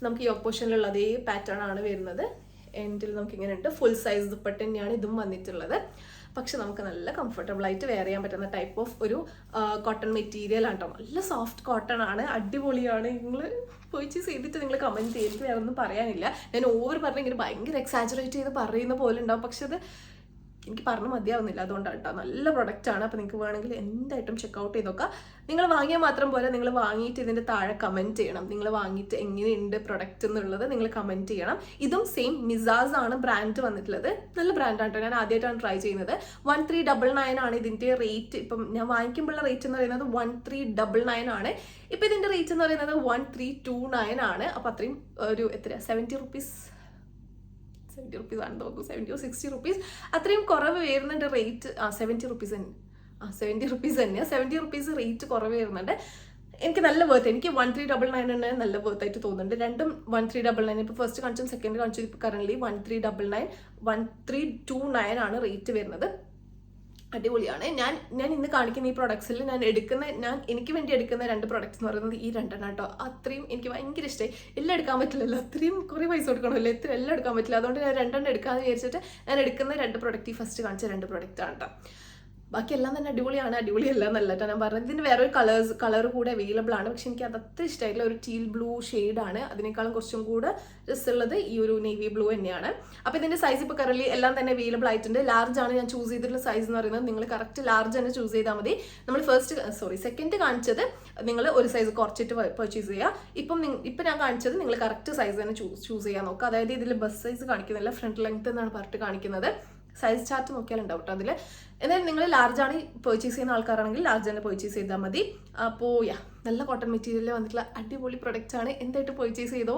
നമുക്ക് യോക്ക് പോർഷനിലുള്ള അതേ പാറ്റേൺ ആണ് വരുന്നത്. എൻഡിൽ നമുക്ക് ഇങ്ങനെ ഉണ്ട്. ഫുൾ സൈസ് ദുപ്പട്ട തന്നെയാണ് ഇതും വന്നിട്ടുള്ളത്. പക്ഷെ നമുക്ക് നല്ല കംഫർട്ടബിൾ ആയിട്ട് വെയർ ചെയ്യാൻ പറ്റുന്ന ടൈപ്പ് ഓഫ് ഒരു കോട്ടൺ മെറ്റീരിയൽ ആണ് കേട്ടോ. നല്ല സോഫ്റ്റ് കോട്ടൺ ആണ്, അടിപൊളിയാണ്. നിങ്ങൾ പർച്ചേസ് ചെയ്തിട്ട് നിങ്ങൾ കമൻറ്റ് ചെയ്യും. എനിക്ക് വേറെ ഒന്നും പറയാനില്ല. ഞാൻ ഓവർ പറഞ്ഞ് ഇങ്ങനെ ഭയങ്കര എക്സാജറേറ്റ് ചെയ്ത് പറയുന്ന പോലെ ഉണ്ടാവും. പക്ഷെ അത് എനിക്ക് പറഞ്ഞ് മതിയാവുന്നില്ല. അതുകൊണ്ടാണ് കേട്ടോ. നല്ല പ്രൊഡക്റ്റാണ്. അപ്പോൾ നിങ്ങൾക്ക് വേണമെങ്കിൽ എന്തായിട്ടും ചെക്കൗട്ട് ചെയ്ത് നോക്കാം. നിങ്ങൾ വാങ്ങിയാൽ മാത്രം പോലെ നിങ്ങൾ വാങ്ങിയിട്ട് ഇതിൻ്റെ താഴെ കമൻറ്റ് ചെയ്യണം. നിങ്ങൾ വാങ്ങിയിട്ട് എങ്ങനെയുണ്ട് പ്രൊഡക്റ്റ് എന്നുള്ളത് നിങ്ങൾ കമൻറ്റ് ചെയ്യണം. ഇതും സെയിം മിസാസ് ആണ് ബ്രാൻഡ് വന്നിട്ടുള്ളത്. നല്ല ബ്രാൻഡാണ് കേട്ടോ. ഞാൻ ആദ്യമായിട്ടാണ് ട്രൈ ചെയ്യുന്നത്. 1399 ആണ് ഇതിൻ്റെ റേറ്റ്. ഇപ്പം ഞാൻ വാങ്ങിക്കുമ്പോഴുള്ള റേറ്റ് എന്ന് പറയുന്നത് 1399 ആണ്. ഇപ്പം ഇതിൻ്റെ റേറ്റ് എന്ന് പറയുന്നത് 1329 ആണ്. അപ്പോൾ അത്രയും ഒരു എത്ര 70 റുപ്പീസ് ആണെന്ന് തോന്നുന്നു. 70 or 60 റുപ്പീസ് അത്രയും കുറവ് വരുന്നുണ്ട് റേറ്റ്. 70 റുപ്പീസ് തന്നെ. 70 റുപ്പീസ് തന്നെയാണ്. 70 റുപ്പീസ് റേറ്റ് കുറവ് വരുന്നുണ്ട്. എനിക്ക് നല്ല വർത്ത്. എനിക്ക് 1399 തന്നെ നല്ല വർത്ത് ആയിട്ട് തോന്നുന്നുണ്ട്. രണ്ടും 1399. ഇപ്പോൾ ഫസ്റ്റ് കാണിച്ചും സെക്കൻഡ് കാണിച്ചും ഇപ്പോൾ കറന്റ് 1399, 1329 ആണ് റേറ്റ് വരുന്നത്. അടിപൊളിയാണ്. ഞാൻ ഇന്ന് കാണിക്കുന്ന ഈ പ്രൊഡക്ട്സിൽ എനിക്ക് വേണ്ടി എടുക്കുന്ന 2 പ്രൊഡക്ട്സ് എന്ന് പറയുന്നത് ഈ 2 കേട്ടോ. അത്രയും എനിക്ക് ഭയങ്കര ഇഷ്ടമായി. എല്ലാം എടുക്കാൻ പറ്റില്ലല്ലോ, അത്രയും കുറേ പൈസ കൊടുക്കണമല്ലോ, എല്ലാം എടുക്കാൻ പറ്റില്ല. അതുകൊണ്ട് ഞാൻ 2 എടുക്കാമെന്ന് വിചാരിച്ചിട്ട് ഞാൻ എടുക്കുന്ന 2 പ്രൊഡക്റ്റ്, ഈ ഫസ്റ്റ് കാണിച്ച 2 പ്രൊഡക്റ്റാണ് കേട്ടോ. ബാക്കിയെല്ലാം തന്നെ അടിപൊളിയാണ്. അടിപൊളിയല്ല എന്നല്ല കേട്ടോ ഞാൻ പറഞ്ഞത്. ഇതിന് വേറൊരു കളർ കൂടെ അവൈലബിൾ ആണ്. പക്ഷെ എനിക്ക് അതത്ര ഇഷ്ടമായിട്ടുള്ള ഒരു ടീൽ ബ്ലൂ ഷെയ്ഡാണ്. അതിനേക്കാളും കുറച്ചും കൂടെ രസമുള്ളത് ഈ ഒരു നേവി ബ്ലൂ തന്നെയാണ്. അപ്പോൾ ഇതിൻ്റെ സൈസ് ഇപ്പോൾ കറൻറ്റ്ലി എല്ലാം തന്നെ അവൈലബിൾ ആയിട്ടുണ്ട്. ലാർജ് ആണ് ഞാൻ ചൂസ് ചെയ്തിട്ടുള്ള സൈസ് എന്ന് പറയുന്നത്. നിങ്ങൾ കറക്റ്റ് ലാർജ് തന്നെ ചൂസ് ചെയ്താൽ മതി. നമ്മൾ സെക്കൻഡ് കാണിച്ചത് നിങ്ങൾ ഒരു സൈസ് കുറച്ചിട്ട് പർച്ചേസ് ചെയ്യുക. ഇപ്പം ഞാൻ കാണിച്ചത് നിങ്ങൾ കറക്റ്റ് സൈസ് തന്നെ ചൂസ് ചെയ്യാൻ നോക്കുക. അതായത് ഇതിൽ ബസ് സൈസ് കാണിക്കുന്നില്ല, ഫ്രണ്ട് ലെങ്ത് എന്നാണ് പറഞ്ഞിട്ട് കാണിക്കുന്നത്. സൈസ് ചാർട്ട് നോക്കിയാലുണ്ടാവും കേട്ടോ അതിൽ. എന്നാലും നിങ്ങൾ ലാർജാണ് പർച്ചേസ് ചെയ്യുന്ന ആൾക്കാരാണെങ്കിൽ ലാർജ് തന്നെ പർച്ചേസ് ചെയ്താൽ മതി. അപ്പോൾ നല്ല കോട്ടൺ മെറ്റീരിയലിൽ വന്നിട്ടുള്ള അടിപൊളി പ്രൊഡക്റ്റ് ആണ്. എന്തായിട്ട് പർച്ചേസ് ചെയ്തോ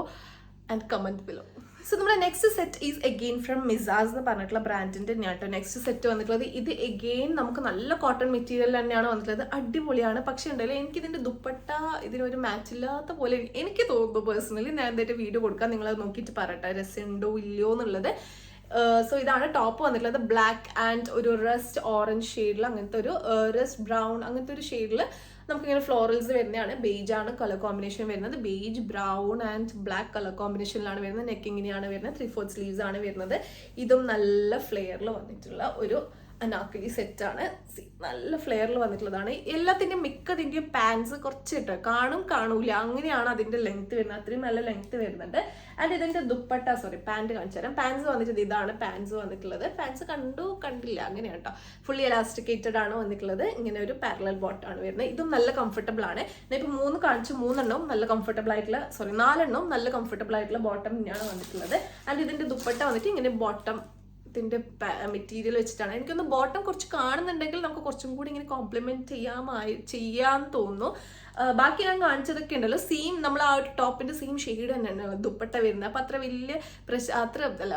ആൻഡ് കമൻറ്റ് ബിലോ. സോ നമ്മുടെ next set is again from മിസാസ് എന്ന് പറഞ്ഞിട്ടുള്ള ബ്രാൻഡിൻ്റെ തന്നെയാണ് കേട്ടോ നെക്സ്റ്റ് സെറ്റ് വന്നിട്ടുള്ളത്. ഇത് എഗെയിൻ നമുക്ക് നല്ല കോട്ടൺ മെറ്റീരിയൽ തന്നെയാണ് വന്നിട്ടുള്ളത്. അടിപൊളിയാണ്. പക്ഷേ ഉണ്ടല്ലോ എനിക്കിതിൻ്റെ ദുപ്പട്ട ഇതിനൊരു മാച്ചില്ലാത്ത പോലെ എനിക്ക് തോന്നുന്നു പേഴ്സണലി. ഞാൻ എന്തായിട്ട് വീഡിയോ കൊടുക്കാം, നിങ്ങളത് നോക്കിയിട്ട് പറയട്ടെ രസമുണ്ടോ ഇല്ലയോ എന്നുള്ളത്. സോ ഇതാണ് ടോപ്പ് വന്നിട്ടുള്ളത്. ബ്ലാക്ക് ആൻഡ് ഒരു റസ്റ്റ് ഓറഞ്ച് ഷെയ്ഡിൽ, അങ്ങനത്തെ ഒരു റസ്റ്റ് ബ്രൗൺ അങ്ങനത്തെ ഒരു ഷെയ്ഡിൽ നമുക്കിങ്ങനെ ഫ്ലോറൽസ് വരുന്നതാണ്. ബേജ് ആണ് കളർ കോമ്പിനേഷൻ വരുന്നത്. Beige, brown and black colour കോമ്പിനേഷനിലാണ് വരുന്നത്. നെക്ക് ഇങ്ങനെയാണ് വരുന്നത്. 3/4 സ്ലീവ്സ് ആണ് വരുന്നത്. ഇതും നല്ല ഫ്ലെയറിൽ വന്നിട്ടുള്ള ഒരു അനാർക്കലി സെറ്റാണ്. നല്ല ഫ്ലെയറിൽ വന്നിട്ടുള്ളതാണ്. എല്ലാത്തിൻ്റെയും മിക്കതിൻ്റെയും പാൻസ് കുറച്ചിട്ട് കാണൂല, അങ്ങനെയാണ് അതിൻ്റെ ലെങ്ത് വരുന്നത്. അത്രയും നല്ല ലെങ്ത് വരുന്നുണ്ട്. ആൻഡ് ഇതിൻ്റെ ദുപ്പട്ട പാൻറ് കാണിച്ചു തരാം. പാൻസ് വന്നിട്ട് ഇതാണ് പാൻസ് വന്നിട്ടുള്ളത്. പാൻസ് കണ്ടില്ല അങ്ങനെയാണ് കേട്ടോ. ഫുള്ളി എലാസ്റ്റിക്കേറ്റഡ് ആണ് വന്നിട്ടുള്ളത്. ഇങ്ങനെ ഒരു പാരലൽ ബോട്ടാണ് വരുന്നത്. ഇതും നല്ല കംഫർട്ടബിൾ ആണ്. ഞാൻ ഇപ്പോൾ 3 കാണിച്ചു, 4 നല്ല കംഫർട്ടബിൾ ആയിട്ടുള്ള ബോട്ടം തന്നെയാണ് വന്നിട്ടുള്ളത്. ആൻഡ് ഇതിൻ്റെ ദുപ്പട്ട വന്നിട്ട് ഇങ്ങനെ ബോട്ടം ത്തിൻ്റെ മെറ്റീരിയൽ വെച്ചിട്ടാണ്. എനിക്കൊന്ന് ബോട്ടം കുറച്ച് കാണുന്നുണ്ടെങ്കിൽ നമുക്ക് കുറച്ചും കൂടി ഇങ്ങനെ കോംപ്ലിമെന്റ് ചെയ്യാൻ തോന്നുന്നു. ബാക്കി ഞാൻ കാണിച്ചതൊക്കെ ഉണ്ടല്ലോ സെയിം, നമ്മൾ ആ ഒരു ടോപ്പിന്റെ സെയിം ഷെയ്ഡ് തന്നെയാണ് ദുപ്പട്ട വരുന്നത്. അപ്പൊ അത്ര വലിയ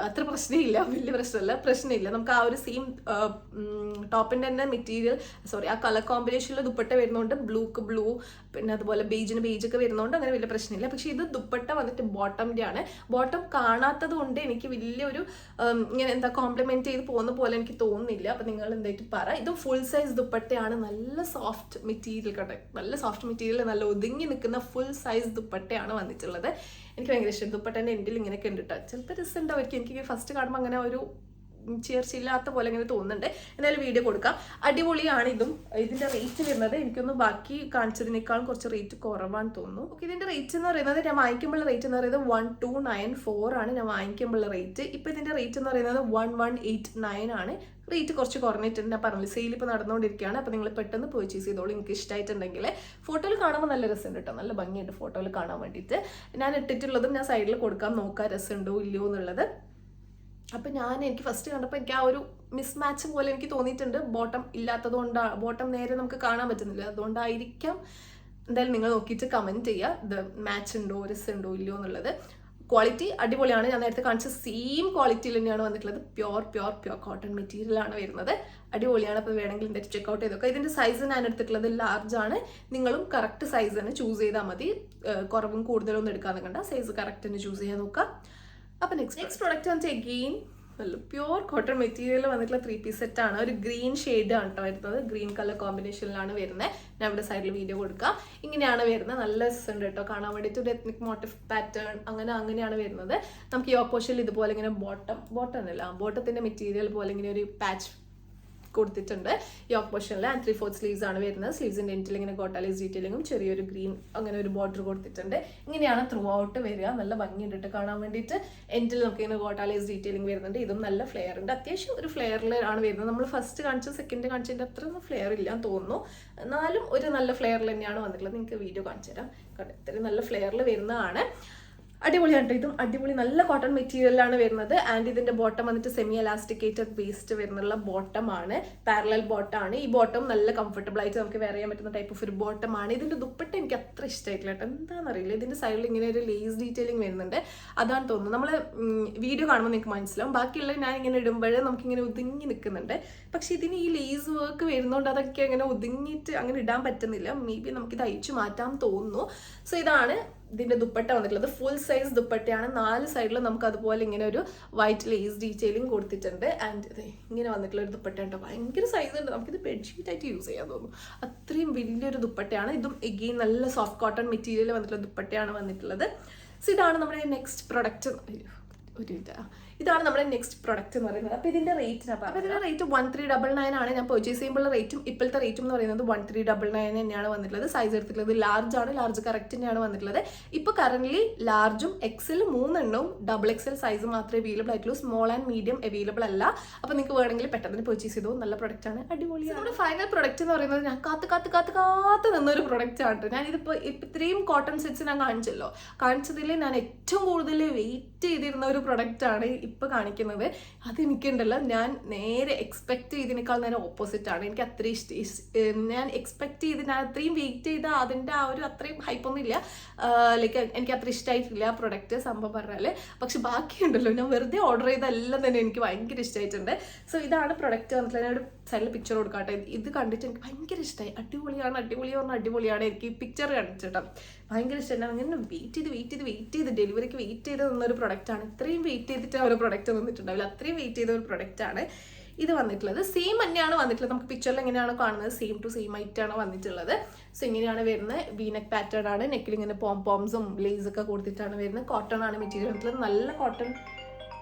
അത്ര പ്രശ്നമില്ല, വലിയ പ്രശ്നമില്ല. നമുക്ക് ആ ഒരു സെയിം ടോപ്പിന്റെ തന്നെ മെറ്റീരിയൽ ആ കളർ കോമ്പിനേഷനിൽ ദുപ്പട്ട വരുന്നതുകൊണ്ട് ബ്ലൂക്ക് ബ്ലൂ, പിന്നെ അതുപോലെ ബേജൊക്കെ വരുന്നതുകൊണ്ട് അങ്ങനെ വലിയ പ്രശ്നമില്ല. പക്ഷെ ഇത് ദുപ്പട്ട വന്നിട്ട് ബോട്ടമിന്റെ ആണ്. ബോട്ടം കാണാത്തത് കൊണ്ട് എനിക്ക് വലിയൊരു ഇങ്ങനെ എന്താ കോംപ്ലിമെന്റ് ചെയ്ത് പോകുന്ന പോലെ എനിക്ക് തോന്നുന്നില്ല. അപ്പൊ നിങ്ങൾ എന്തായിട്ട് പറ. ഇത് ഫുൾ സൈസ് ദുപ്പട്ടയാണ്, നല്ല സോഫ്റ്റ് മെറ്റീരിയൽ കട്ടെ, നല്ല സോഫ്റ്റ് മെറ്റീരിയൽ, നല്ല ഒതുങ്ങി നിൽക്കുന്ന ഫുൾ സൈസ് ദുപ്പട്ടയാണ് വന്നിട്ടുള്ളത്. എനിക്ക് ഭയങ്കര ഇഷ്ടം. ദുപ്പട്ടേൻ്റെ എൻഡിൽ ഇങ്ങനെയൊക്കെ ഉണ്ട് കേട്ടോ. ചിലപ്പോൾ രസമുണ്ടാവും. എനിക്ക് ഫസ്റ്റ് കാണുമ്പോൾ അങ്ങനെ ഒരു ചേർച്ചയില്ലാത്ത പോലെ ഇങ്ങനെ തോന്നുന്നുണ്ട്. എന്തായാലും വീഡിയോ കൊടുക്കാം. അടിപൊളിയാണ്. ഇതിന്റെ റേറ്റ് വരുന്നത് എനിക്കൊന്ന് ബാക്കി കാണിച്ചതിനേക്കാളും കുറച്ച് റേറ്റ് കുറവാന്ന് തോന്നുന്നു. ഓക്കെ, ഇതിന്റെ റേറ്റ് എന്ന് പറയുന്നത് ഞാൻ വാങ്ങിക്കുമ്പോൾ റേറ്റ് എന്ന് പറയുന്നത് 1294 ആണ് ഞാൻ വാങ്ങിക്കുമ്പോൾ റേറ്റ്. ഇപ്പൊ ഇതിന്റെ റേറ്റ് എന്ന് പറയുന്നത് 1189 ആണ്. റേറ്റ് കുറച്ച് കുറഞ്ഞിട്ടുണ്ട്. ഞാൻ പറഞ്ഞില്ല, സെയിൽ ഇപ്പോൾ നടന്നുകൊണ്ടിരിക്കുകയാണ്. അപ്പോൾ നിങ്ങൾ പെട്ടെന്ന് പർച്ചേസ് ചെയ്തോളൂ. എനിക്ക് ഇഷ്ടമായിട്ടുണ്ടെങ്കിൽ. ഫോട്ടോയിൽ കാണുമ്പോൾ നല്ല രസമുണ്ട് കേട്ടോ, നല്ല ഭംഗിയുണ്ട് ഫോട്ടോയിൽ കാണാൻ വേണ്ടിയിട്ട്. ഞാൻ ഇട്ടിട്ടുള്ളതും ഞാൻ സൈഡിൽ കൊടുക്കാൻ നോക്കാം രസമുണ്ടോ ഇല്ലയോ എന്നുള്ളത്. അപ്പം എനിക്ക് ഫസ്റ്റ് കണ്ടപ്പോൾ എനിക്ക് ആ ഒരു മിസ്മാച്ച് പോലെ എനിക്ക് തോന്നിയിട്ടുണ്ട്. ബോട്ടം ഇല്ലാത്തത് കൊണ്ടാണ്, ബോട്ടം നേരെ നമുക്ക് കാണാൻ പറ്റുന്നില്ല, അതുകൊണ്ടായിരിക്കാം. എന്തായാലും നിങ്ങൾ നോക്കിയിട്ട് കമൻറ്റ് ചെയ്യുക ഇത് മാച്ച് ഉണ്ടോ രസമുണ്ടോ ഇല്ലയോ എന്നുള്ളത്. ക്വാളിറ്റി അടിപൊളിയാണ്. ഞാൻ നേരത്തെ കാണിച്ച സെയിം ക്വാളിറ്റിയിൽ തന്നെയാണ് വന്നിട്ടുള്ളത്. പ്യോർ കോട്ടൺ മെറ്റീരിയൽ ആണ് വരുന്നത്. അടിപൊളിയാണ്. അപ്പോൾ വേണമെങ്കിൽ ഇതിൻ്റെ ചെക്കൗട്ട് ചെയ്തൊക്കെ. ഇതിൻ്റെ സൈസ് ഞാൻ എടുത്തിട്ടുള്ളത് ലാർജ് ആണ്. നിങ്ങളും കറക്റ്റ് സൈസ് തന്നെ ചൂസ് ചെയ്താൽ മതി. കുറവും കൂടുതലൊന്നും എടുക്കാതെ കണ്ട സൈസ് കറക്റ്റ് തന്നെ ചൂസ് ചെയ്യാൻ നോക്കുക. അപ്പോൾ നെക്സ്റ്റ് പ്രൊഡക്റ്റ് വന്നിട്ട് എഗെയിൻ നല്ല പ്യോർ കോട്ടൺ മെറ്റീരിയൽ വന്നിട്ടുള്ള 3 പീസ് സെറ്റ് ആണ്. ഒരു ഗ്രീൻ ഷെയ്ഡ് ആണ് കേട്ടോ വരുന്നത്. ഗ്രീൻ കളർ കോമ്പിനേഷനിലാണ് വരുന്നത്. ഞാൻ ഇവിടെ സൈഡിൽ വീഡിയോ കൊടുക്കാം. ഇങ്ങനെയാണ് വരുന്നത്. നല്ല രസമുണ്ട് കേട്ടോ കാണാൻ വേണ്ടിയിട്ട്. ഒരു എത്നിക് മോട്ടീഫ് പാറ്റേൺ അങ്ങനെയാണ് വരുന്നത്. നമുക്ക് യോക്ക് പോർഷനിൽ ഇതുപോലെ ഇങ്ങനെ ബോട്ടത്തിന്റെ മെറ്റീരിയൽ പോലെ ഇങ്ങനെ ഒരു പാച്ച് കൊടുത്തിട്ടുണ്ട് യോക്ക് പോർഷനിൽ. ആൻഡ് 3/4 സ്ലീവ്സ് ആണ് വരുന്നത്. സ്ലീവ്സിന്റെ എൻഡിൽ ഇങ്ങനെ ഗോട്ടാലേസ് ഡീറ്റെയിലിങ്ങും ചെറിയൊരു ഗ്രീൻ അങ്ങനെ ഒരു ബോർഡർ കൊടുത്തിട്ടുണ്ട്. ഇങ്ങനെയാണ് ത്രൂ ഔട്ട് വരിക. നല്ല ഭംഗിയുണ്ട് കാണാൻ വേണ്ടിയിട്ട്. എൻഡിൽ നമുക്ക് ഇങ്ങനെ ഗോട്ടാലേസ് ഡീറ്റെയിലിംഗ് വരുന്നുണ്ട്. ഇതും നല്ല ഫ്ലെയർ ഉണ്ട്. അത്യാവശ്യം ഒരു ഫ്ലെയറിലാണ് വരുന്നത്. നമ്മൾ ഫസ്റ്റ് കാണിച്ച സെക്കൻഡ് കാണിച്ചതിൻ്റെ അത്രയൊന്നും ഫ്ലെയർ ഇല്ലാന്ന് തോന്നുന്നു. എന്നാലും ഒരു നല്ല ഫ്ലെയറിൽ തന്നെയാണ് വന്നിട്ടുള്ളത്. നിങ്ങൾക്ക് വീഡിയോ കാണിച്ചു തരാം. ഇത്രയും നല്ല ഫ്ലെയറിൽ വരുന്നതാണ്. അടിപൊളിയാണ്. ഇതും അടിപൊളി നല്ല കോട്ടൺ മെറ്റീരിയലാണ് വരുന്നത്. ആൻഡ് ഇതിന്റെ ബോട്ടം വന്നിട്ട് സെമി എലാസ്റ്റിക്കേറ്റഡ് വേസ്റ്റ് വരുന്നുള്ള ബോട്ടം ആണ്. പാരലൽ ബോട്ടം ആണ്. ഈ ബോട്ടം നല്ല കംഫർട്ടബിൾ ആയിട്ട് നമുക്ക് വെയർ ചെയ്യാൻ പറ്റുന്ന ടൈപ്പ് ഓഫ് ഒരു ബോട്ടം ആണ്. ഇതിന്റെ ദുപ്പട്ട എനിക്ക് അത്ര ഇഷ്ടമായിട്ടില്ല കേട്ടോ. എന്താണെന്നറിയില്ല. ഇതിന്റെ സൈഡിൽ ഇങ്ങനെ ഒരു ലേസ് ഡീറ്റെയിലിംഗ് വരുന്നുണ്ട്. അതാണ് തോന്നുന്നു. നമ്മൾ വീഡിയോ കാണുമ്പോൾ നിങ്ങൾക്ക് മനസ്സിലാവും. ബാക്കിയുള്ള ഞാൻ ഇങ്ങനെ ഇടുമ്പോഴേ നമുക്കിങ്ങനെ ഒതുങ്ങി നിൽക്കുന്നുണ്ട്. പക്ഷെ ഇതിന് ഈ ലേസ് വർക്ക് വരുന്നതുകൊണ്ട് അതൊക്കെ അങ്ങനെ ഒതുങ്ങിയിട്ട് അങ്ങനെ ഇടാൻ പറ്റുന്നില്ല. മേ ബി നമുക്കിത് അയച്ചു മാറ്റാൻ തോന്നുന്നു. സോ ഇതാണ് ഇതിന്റെ ദുപ്പട്ട വന്നിട്ടുള്ളത്. ഫുൾ സൈസ് ദുപ്പട്ടയാണ്. 4 സൈഡിലും നമുക്ക് അതുപോലെ ഇങ്ങനെ ഒരു വൈറ്റ് ലേസ് ഡീറ്റെയിലിംഗ് കൊടുത്തിട്ടുണ്ട്. ആൻഡ് ഇങ്ങനെ വന്നിട്ടുള്ള ഒരു ദുപ്പട്ട ഉണ്ട്. ഭയങ്കര സൈസ് ഉണ്ട്. നമുക്കിത് ബെഡ്ഷീറ്റ് ആയിട്ട് യൂസ് ചെയ്യാൻ തോന്നുന്നു. അത്രയും വലിയൊരു ദുപ്പട്ടയാണ്. ഇതും എഗെയിൻ നല്ല സോഫ്റ്റ് കോട്ടൺ മെറ്റീരിയൽ വന്നിട്ടുള്ള ദുപ്പട്ടയാണ് വന്നിട്ടുള്ളത്. സോ ഇതാണ് നമ്മുടെ നെക്സ്റ്റ് പ്രൊഡക്റ്റ്. ഇതാണ് നമ്മുടെ നെക്സ്റ്റ് പ്രൊഡക്റ്റ് എന്ന് പറയുന്നത്. അപ്പോൾ ഇതിന്റെ റേറ്റ് 1399 ആണ്. ഞാൻ പർച്ചേസ് ചെയ്യുമ്പോൾ റേറ്റും ഇപ്പോഴത്തെ റേറ്റും എന്ന് പറയുന്നത് 1399 തന്നെയാണ് വന്നിട്ടുള്ളത്. സൈസ് എടുത്തിട്ടുള്ളത് ലാർജ് ആണ്. ലാർജ് കറക്റ്റ് തന്നെയാണ് വന്നിട്ടുള്ളത്. ഇപ്പോൾ കറന്റ് ലാർജും എക്സൽ 3 എണ്ണവും XXL സൈസ് മാത്രമേ അവൈലബിൾ ആയിട്ടുള്ളൂ. സ്മോൾ ആൻഡ് മീഡിയം അവൈലബിൾ അല്ല. അപ്പോൾ നിങ്ങൾക്ക് വേണമെങ്കിൽ പെട്ടെന്ന് പർച്ചേസ് ചെയ്തോ. നല്ല പ്രൊഡക്റ്റ് ആണ്. അടിപൊളിയാണ്. നമ്മുടെ ഫൈനൽ പ്രൊഡക്റ്റ് എന്ന് പറയുന്നത് ഞാൻ കാത്ത് നിന്നൊരു പ്രൊഡക്റ്റ് ആണ്. ഞാനിതിപ്പോൾ ഇത്രയും കോട്ടൺ സെറ്റ്സ് ഞാൻ കാണിച്ചതിൽ ഞാൻ ഏറ്റവും കൂടുതൽ വെയിറ്റ് ചെയ്തിരുന്ന ഒരു പ്രൊഡക്റ്റ് ആണ് ഇപ്പൊ കാണിക്കുന്നത്. അതെനിക്കുണ്ടല്ലോ, ഞാൻ നേരെ എക്സ്പെക്ട് ചെയ്തതിനേക്കാൾ നേരെ ഓപ്പോസിറ്റ് ആണ്. എനിക്ക് അത്രയും ഞാൻ എക്സ്പെക്ട് ചെയ്ത് ഞാൻ അത്രയും വെയിറ്റ് ചെയ്ത അതിൻ്റെ ആ ഒരു അത്രയും ഹൈപ്പൊന്നും ഇല്ല. ലൈക്ക് എനിക്ക് അത്ര ഇഷ്ടമായിട്ടില്ല പ്രൊഡക്റ്റ് സംഭവം പറഞ്ഞാൽ. പക്ഷെ ബാക്കിയുണ്ടല്ലോ, ഞാൻ വെറുതെ ഓർഡർ ചെയ്തെല്ലാം തന്നെ എനിക്ക് ഭയങ്കര ഇഷ്ടമായിട്ടുണ്ട്. സോ ഇതാണ് പ്രൊഡക്റ്റ് വന്നിട്ട്. ഞാൻ ഒരു സൈഡിൽ പിക്ചർ കൊടുക്കാട്ടെ. ഇത് കണ്ടിട്ട് എനിക്ക് ഭയങ്കര ഇഷ്ടമായി. അടിപൊളിയാണ്. എനിക്ക് ഈ പിക്ചർ കണ്ടിട്ടോ ഭയങ്കര ഇഷ്ടമാണ്. അങ്ങനെ വെയിറ്റ് ചെയ്ത് ഡെലിവറിക്ക് വെയിറ്റ് ചെയ്ത് നിന്നൊരു പ്രൊഡക്റ്റാണ്. ഇത്രയും വെയിറ്റ് ചെയ്തിട്ട് ഒരു പ്രൊഡക്റ്റ് വന്നിട്ടുണ്ടാവില്ല. അത്രയും വെയിറ്റ് ചെയ്ത ഒരു പ്രൊഡക്റ്റാണ് ഇത് വന്നിട്ടുള്ളത്. സെയിം തന്നെയാണ് വന്നിട്ടുള്ളത്. നമുക്ക് പിക്ചറിൽ എങ്ങനെയാണോ കാണുന്നത് സെയിം ടു സെയിം ആയിട്ടാണ് വന്നിട്ടുള്ളത്. സോ ഇങ്ങനെയാണ് വരുന്നത്. വീനെക്ക് പാറ്റേൺ ആണ്. നെക്കിൽ ഇങ്ങനെ പോംസും ലേസൊക്കെ കൊടുത്തിട്ടാണ് വരുന്നത്. കോട്ടൺ ആണ് മെറ്റീരിയൽ വന്നിട്ടുള്ളത്. നല്ല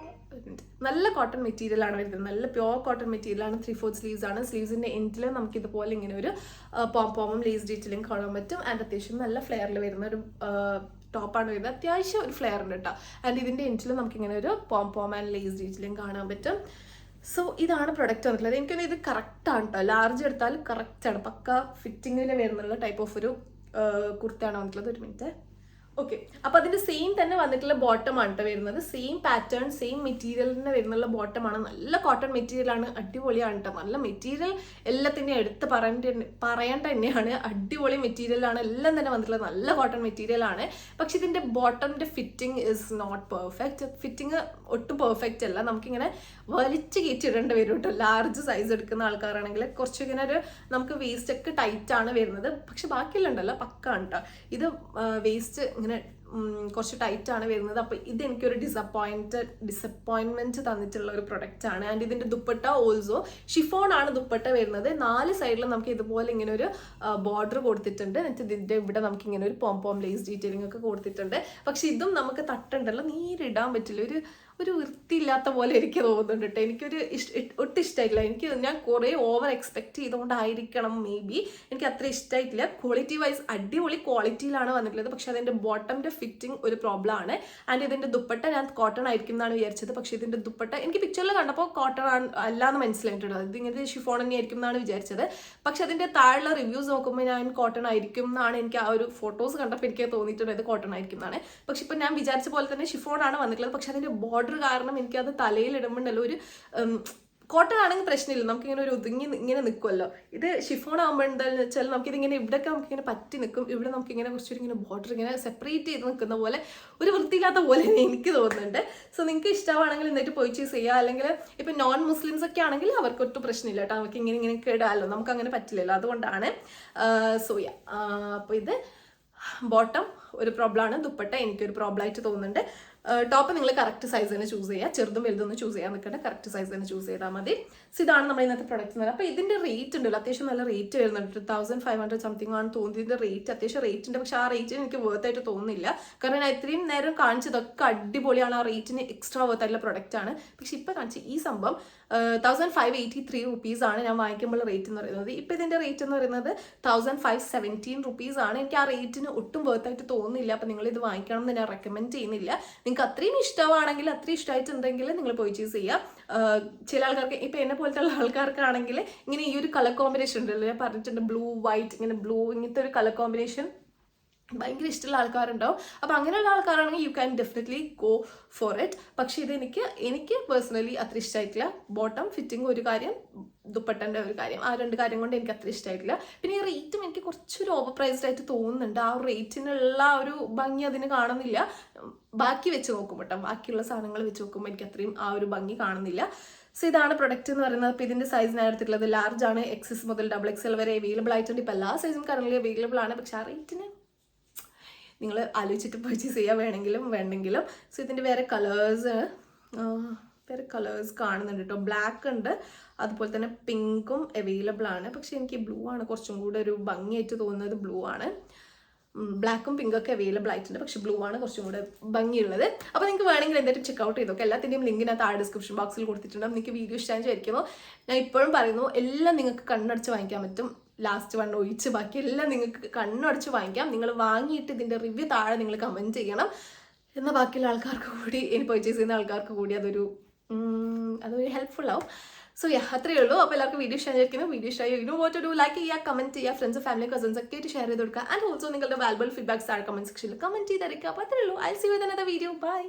കോട്ടൺ മെറ്റീരിയൽ ആണ് വരുന്നത്. നല്ല പ്യോർ കോട്ടൺ മെറ്റീരിയൽ ആണ്. 3/4 സ്ലീവ്സ് ആണ്. സ്ലീവ്സിന്റെ എൻഡിൽ നമുക്ക് ഇതുപോലെ ഇങ്ങനെ ഒരു പോമും ലേസ് ഡീറ്റെയിലിംഗ് കാണാൻ പറ്റും. ആൻഡ് അത്യാവശ്യം നല്ല ഫ്ലെയറിൽ വരുന്ന ഒരു ടോപ്പാണ് വരുന്നത്. അത്യാവശ്യം ഒരു ഫ്ലെയർ ഉണ്ട് കേട്ടോ. ആൻഡ് ഇതിന്റെ എൻഡിൽ നമുക്കിങ്ങനെ ഒരു പോം ആൻഡ് ലേസ് ഡീറ്റെയിലിംഗ് കാണാൻ പറ്റും. സോ ഇതാണ് പ്രൊഡക്റ്റ് വന്നിട്ടുള്ളത്. എനിക്കൊന്ന് ഇത് കറക്റ്റാണ് കേട്ടോ. ലാർജ് എടുത്താൽ കറക്റ്റാണ്. പക്ക ഫിറ്റിങ്ങിൽ വരുന്നുള്ള ടൈപ്പ് ഓഫ് ഒരു കുർത്തയാണ് വന്നിട്ടുള്ളത്. ഒരു മിനിറ്റ്. ഓക്കെ, അപ്പോൾ അതിന്റെ സെയിം തന്നെ വന്നിട്ടുള്ള ബോട്ടം ആണ് വരുന്നത്. സെയിം പാറ്റേൺ സെയിം മെറ്റീരിയലിന് വരുന്നുള്ള ബോട്ടമാണ്. നല്ല കോട്ടൺ മെറ്റീരിയൽ ആണ്. അടിപൊളിയാണ് കേട്ടോ. നല്ല മെറ്റീരിയൽ എല്ലാത്തിൻ്റെയും എടുത്ത് പറയേണ്ട തന്നെയാണ്. അടിപൊളി മെറ്റീരിയൽ ആണ്. എല്ലാം തന്നെ വന്നിട്ടുള്ളത് നല്ല കോട്ടൺ മെറ്റീരിയൽ ആണ്. പക്ഷെ ഇതിന്റെ ബോട്ടമിന്റെ fitting is not perfect. Fitting ഒട്ടും പെർഫെക്റ്റ് അല്ല. നമുക്കിങ്ങനെ വലിച്ച് കയറ്റിടേണ്ടി വരും കേട്ടോ. ലാർജ് സൈസ് എടുക്കുന്ന ആൾക്കാരാണെങ്കിൽ കുറച്ചിങ്ങനെ ഒരു നമുക്ക് വേസ്റ്റ് ഒക്കെ ടൈറ്റ് ആണ് വരുന്നത്. പക്ഷെ ബാക്കിയുള്ള ഉണ്ടല്ലോ പക്കാണ് കേട്ടോ. ഇത് വേസ്റ്റ് ഇങ്ങനെ കുറച്ച് ടൈറ്റാണ് വരുന്നത്. അപ്പോൾ ഇതെനിക്കൊരു ഡിസപ്പോയിൻമെൻറ്റ് തന്നിട്ടുള്ള ഒരു പ്രൊഡക്റ്റ് ആണ്. ആൻഡ് ഇതിൻ്റെ ദുപ്പട്ട ഓൾസോ ഷിഫോൺ ആണ് ദുപ്പട്ട വരുന്നത്. 4 സൈഡിലും നമുക്ക് ഇതുപോലെ ഇങ്ങനെ ഒരു ബോർഡർ കൊടുത്തിട്ടുണ്ട്. എന്നിട്ട് ഇതിൻ്റെ ഇവിടെ നമുക്ക് ഇങ്ങനെ ഒരു പോം ലേസ് ഡീറ്റെയിലിംഗ് ഒക്കെ കൊടുത്തിട്ടുണ്ട്. പക്ഷെ ഇതും നമുക്ക് തട്ടുണ്ടല്ലോ, നേരിടാൻ പറ്റില്ല, ഒരു വൃത്തിയില്ലാത്ത പോലെ എനിക്ക് തോന്നുന്നുണ്ട് കേട്ടോ. എനിക്കൊരു ഒട്ടും ഇഷ്ടമായിട്ടില്ല. ഞാൻ കുറേ ഓവർ എക്സ്പെക്ട് ചെയ്തുകൊണ്ടായിരിക്കണം മേ ബി എനിക്ക് അത്ര ഇഷ്ടമായിട്ടില്ല. ക്വാളിറ്റി വൈസ് അടിപൊളി ക്വാളിറ്റിയിലാണ് വന്നിട്ടുള്ളത്. പക്ഷെ അതിൻ്റെ ബോട്ടമിൻ്റെ ഫിറ്റിംഗ് ഒരു പ്രോബ്ലം ആണ്. ആൻഡ് ഇതിൻ്റെ ദുപ്പട്ട ഞാൻ കോട്ടൺ ആയിരിക്കും എന്നാണ് വിചാരിച്ചത്. പക്ഷേ ഇതിൻ്റെ ദുപ്പട്ട എനിക്ക് പിക്ചറിൽ കണ്ടപ്പോൾ കോട്ടൺ അല്ലാന്ന് മനസ്സിലായിട്ടുണ്ട്. ഇതിങ്ങനെ ഷിഫോൺ തന്നെ ആയിരിക്കും എന്നാണ് വിചാരിച്ചത്. പക്ഷെ അതിൻ്റെ താഴെയുള്ള റിവ്യൂസ് നോക്കുമ്പോൾ ഞാൻ കോട്ടൺ ആയിരിക്കും എന്നാണ് എനിക്ക് ആ ഒരു ഫോട്ടോസ് കണ്ടപ്പോൾ എനിക്ക് തോന്നിയിട്ടുണ്ട് ഇത് കോട്ടൺ ആയിരിക്കും എന്നാണ്. പക്ഷെ ഇപ്പം ഞാൻ വിചാരിച്ച പോലെ തന്നെ ഷിഫോൺ ആണ് വന്നിട്ടുള്ളത്. പക്ഷെ അതിൻ്റെ ബോർഡർ കാരണം എനിക്കത് തലയിൽ ഇടുമ്പോണ്ടല്ലോ ഒരു കോട്ടൺ ആണെങ്കിൽ പ്രശ്നമില്ല, നമുക്കിങ്ങനെ ഒരു ഒതുങ്ങി ഇങ്ങനെ നിൽക്കുമല്ലോ. ഇത് ഷിഫോൺ ആകുമ്പോൾ എന്താണെന്ന് വെച്ചാൽ നമുക്കിതിങ്ങനെ ഇവിടെയൊക്കെ നമുക്കിങ്ങനെ പറ്റി നിൽക്കും. ഇവിടെ നമുക്കിങ്ങനെ കുറച്ചൊരു ഇങ്ങനെ ബോർഡർ ഇങ്ങനെ സെപ്പറേറ്റ് ചെയ്ത് നിൽക്കുന്ന പോലെ ഒരു വൃത്തിയില്ലാത്ത പോലെ എനിക്ക് തോന്നുന്നുണ്ട്. സോ നിങ്ങൾക്ക് ഇഷ്ടമാണെങ്കിൽ എന്നിട്ട് പോയി ചൂസ് ചെയ്യുക. അല്ലെങ്കിൽ ഇപ്പം നോൺ മുസ്ലിംസ് ഒക്കെ ആണെങ്കിൽ അവർക്ക് ഒട്ടും പ്രശ്നമില്ല കേട്ടോ, അവർക്ക് ഇങ്ങനെ കേടാലോ, നമുക്ക് അങ്ങനെ പറ്റില്ലല്ലോ, അതുകൊണ്ടാണ്. സോയ അപ്പോൾ ഇത് ബോട്ടം ഒരു പ്രോബ്ലമാണ്, ദുപ്പട്ട എനിക്കൊരു പ്രോബ്ലം ആയിട്ട് തോന്നുന്നുണ്ട്. ടോപ്പ് നിങ്ങൾ കറക്റ്റ് സൈസ് തന്നെ ചൂസ് ചെയ്യുക, ചെറുതും വലുതൊന്നും ചൂസ് ചെയ്യാൻ നിൽക്കേണ്ട, കറക്റ്റ് സൈസ് തന്നെ ചൂസ് ചെയ്താൽ മതി. സോ ഇതാണ് നമ്മുടെ ഇന്നത്തെ പ്രൊഡക്റ്റ് എന്ന് പറയുന്നത്. അപ്പോൾ ഇതിൻ്റെ റേറ്റ് ഉണ്ടല്ലോ, അത്യാവശ്യം നല്ല റേറ്റ് വരുന്നുണ്ട്. 1500 സംതിങ് ആണ് തോന്നുന്നത് ഇതിൻ്റെ റേറ്റ്. അത്യാവശ്യം റേറ്റ് ഉണ്ട്, പക്ഷേ ആ റേറ്റിന് എനിക്ക് വേർത്ത് ആയിട്ട് തോന്നുന്നില്ല. കാരണം ഞാൻ ഇത്രയും നേരം കാണിച്ചതൊക്കെ അടിപൊളിയാണ്, ആ റേറ്റിന് എക്സ്ട്രാ വേർത്ത് ആയിട്ടുള്ള പ്രൊഡക്റ്റ് ആണ്. പക്ഷെ ഇപ്പോൾ കാണിച്ച ഈ സംഭവം 1583 റുപ്പീസാണ് ഞാൻ വാങ്ങിക്കുമ്പോൾ റേറ്റ് എന്ന് പറയുന്നത്. ഇപ്പോൾ ഇതിൻ്റെ റേറ്റ് എന്ന് പറയുന്നത് 1517 റുപ്പീസാണ്. എനിക്ക് ആ റേറ്റിന് ഒട്ടും വേർത്ത് ആയിട്ട് തോന്നുന്നില്ല. അപ്പോൾ നിങ്ങളിത് വാങ്ങിക്കണം എന്ന് ഞാൻ റെക്കമെൻഡ് ചെയ്യുന്നില്ല. നിങ്ങൾക്ക് അത്രയും ഇഷ്ടമാണെങ്കിൽ, അത്രയും ഇഷ്ടമായിട്ടുണ്ടെങ്കിൽ നിങ്ങൾ പോയി ചൂസ് ചെയ്യുക. ചില ആൾക്കാർക്ക് ഇപ്പോൾ എന്നെ പോലത്തെ ഉള്ള ആൾക്കാർക്കാണെങ്കിൽ ഇങ്ങനെ ഈ ഒരു കളർ കോമ്പിനേഷൻ ഉണ്ടല്ലോ, ഞാൻ പറഞ്ഞിട്ടുണ്ട് ബ്ലൂ വൈറ്റ്, ഇങ്ങനെ ബ്ലൂ ഇങ്ങനത്തെ ഒരു കളർ കോമ്പിനേഷൻ ഭയങ്കര ഇഷ്ടമുള്ള ആൾക്കാരുണ്ടാവും. അപ്പോൾ അങ്ങനെയുള്ള ആൾക്കാരാണെങ്കിൽ you can definitely go for it. പക്ഷേ ഇത് എനിക്ക് പേഴ്സണലി അത്ര ഇഷ്ടമായിട്ടില്ല. ബോട്ടം ഫിറ്റിംഗ് ഒരു കാര്യം, ദുപ്പട്ടൻ്റെ ഒരു കാര്യം, ആ 2 കാര്യം കൊണ്ട് എനിക്ക് അത്ര ഇഷ്ടമായിട്ടില്ല. പിന്നെ ഈ റേറ്റും എനിക്ക് കുറച്ചൊരു ഓവർ പ്രൈസ്ഡ് ആയിട്ട് തോന്നുന്നുണ്ട്. ആ ഒരു റേറ്റിനുള്ള ഒരു ഭംഗി അതിന് കാണുന്നില്ല. ബാക്കി വെച്ച് നോക്കുമ്പോൾ കേട്ടോ, ബാക്കിയുള്ള സാധനങ്ങൾ വെച്ച് നോക്കുമ്പോൾ എനിക്ക് അത്രയും ആ ഒരു ഭംഗി കാണുന്നില്ല. സോ ഇതാണ് പ്രൊഡക്റ്റ് എന്ന് പറയുന്നത്. അപ്പോൾ ഇതിൻ്റെ സൈസ് ഞാൻ എടുത്തിട്ടുള്ളത് ലാർജ് ആണ്. XS മുതൽ XXL വരെ അവൈലബിൾ ആയിട്ടുണ്ട്. ഇപ്പോൾ എല്ലാ സൈസും കറൻറ്റ്ലി അവൈലബിൾ ആണ്. പക്ഷേ ആ റേറ്റിന് നിങ്ങൾ ആലോചിച്ചിട്ട് പർച്ചേസ് ചെയ്യാൻ വേണമെങ്കിലും. സോ ഇതിൻ്റെ വേറെ കളേഴ്സ് കാണുന്നുണ്ട് കേട്ടോ. ബ്ലാക്ക് ഉണ്ട്, അതുപോലെ തന്നെ പിങ്കും അവൈലബിൾ ആണ്. പക്ഷെ എനിക്ക് ബ്ലൂ ആണ് കുറച്ചും കൂടെ ഒരു ഭംഗിയായിട്ട് തോന്നുന്നത്. ബ്ലൂ ആണ്. ബ്ലാക്കും പിങ്കൊക്കെ അവൈലബിൾ ആയിട്ടുണ്ട്, പക്ഷെ ബ്ലൂ ആണ് കുറച്ചും കൂടെ ഭംഗിയുള്ളത്. അപ്പോൾ നിങ്ങൾക്ക് വേണമെങ്കിൽ എന്തായാലും ചെക്കൗട്ട് ചെയ്തോക്കെ. എല്ലാത്തിൻ്റെയും ലിങ്കിനകത്ത് ആ ഡിസ്ക്രിപ്ഷൻ ബോക്സിൽ കൊടുത്തിട്ടുണ്ട്. നിങ്ങൾക്ക് വീഡിയോ ഇഷ്ടം വിചാരിക്കുന്നു. ഞാൻ ഇപ്പോഴും പറയുന്നു, എല്ലാം നിങ്ങൾക്ക് കണ്ണടച്ച് വാങ്ങിക്കാൻ പറ്റും. ലാസ്റ്റ് വൺ ഒഴിച്ച് ബാക്കി എല്ലാം നിങ്ങൾക്ക് കണ്ണടച്ച് വാങ്ങിക്കാം. നിങ്ങൾ വാങ്ങിയിട്ട് ഇതിൻ്റെ റിവ്യൂ താഴെ നിങ്ങൾ കമൻറ്റ് ചെയ്യണം. എന്നാൽ ബാക്കിയുള്ള ആൾക്കാർക്ക് കൂടി, ഇനി പർച്ചേസ് ചെയ്യുന്ന ആൾക്കാർക്ക് കൂടി അതൊരു ഹെൽപ്ഫുൾ ആവും. സോ അത്രയേ ഉള്ളൂ. അപ്പോൾ എല്ലാവർക്കും വീഡിയോ ഷെയർ ചെയ്തിരിക്കുന്നു. വീഡിയോ ഷെയർ ചെയ്യുന്നു, വാട്ട് ടു ഡു, ലൈക്ക് ചെയ്യുക, കമൻറ്റ് ചെയ്യുക, ഫ്രണ്ട്സ് ഫാമിലി കസിൻസ് ഒക്കെ ആയിട്ട് ഷെയർ ചെയ്ത് കൊടുക്കുക. ആൻഡ് ഓൾസോ നിങ്ങളുടെ വാല്യുബിൾ ഫീഡ്ബാക്സ് താഴെ കമൻറ്റ് സെക്ഷനിൽ കമൻറ്റ് ചെയ്തിരിക്കുക. അപ്പോൾ അത്രയേ ഉള്ളൂ. I will see you with another video. By.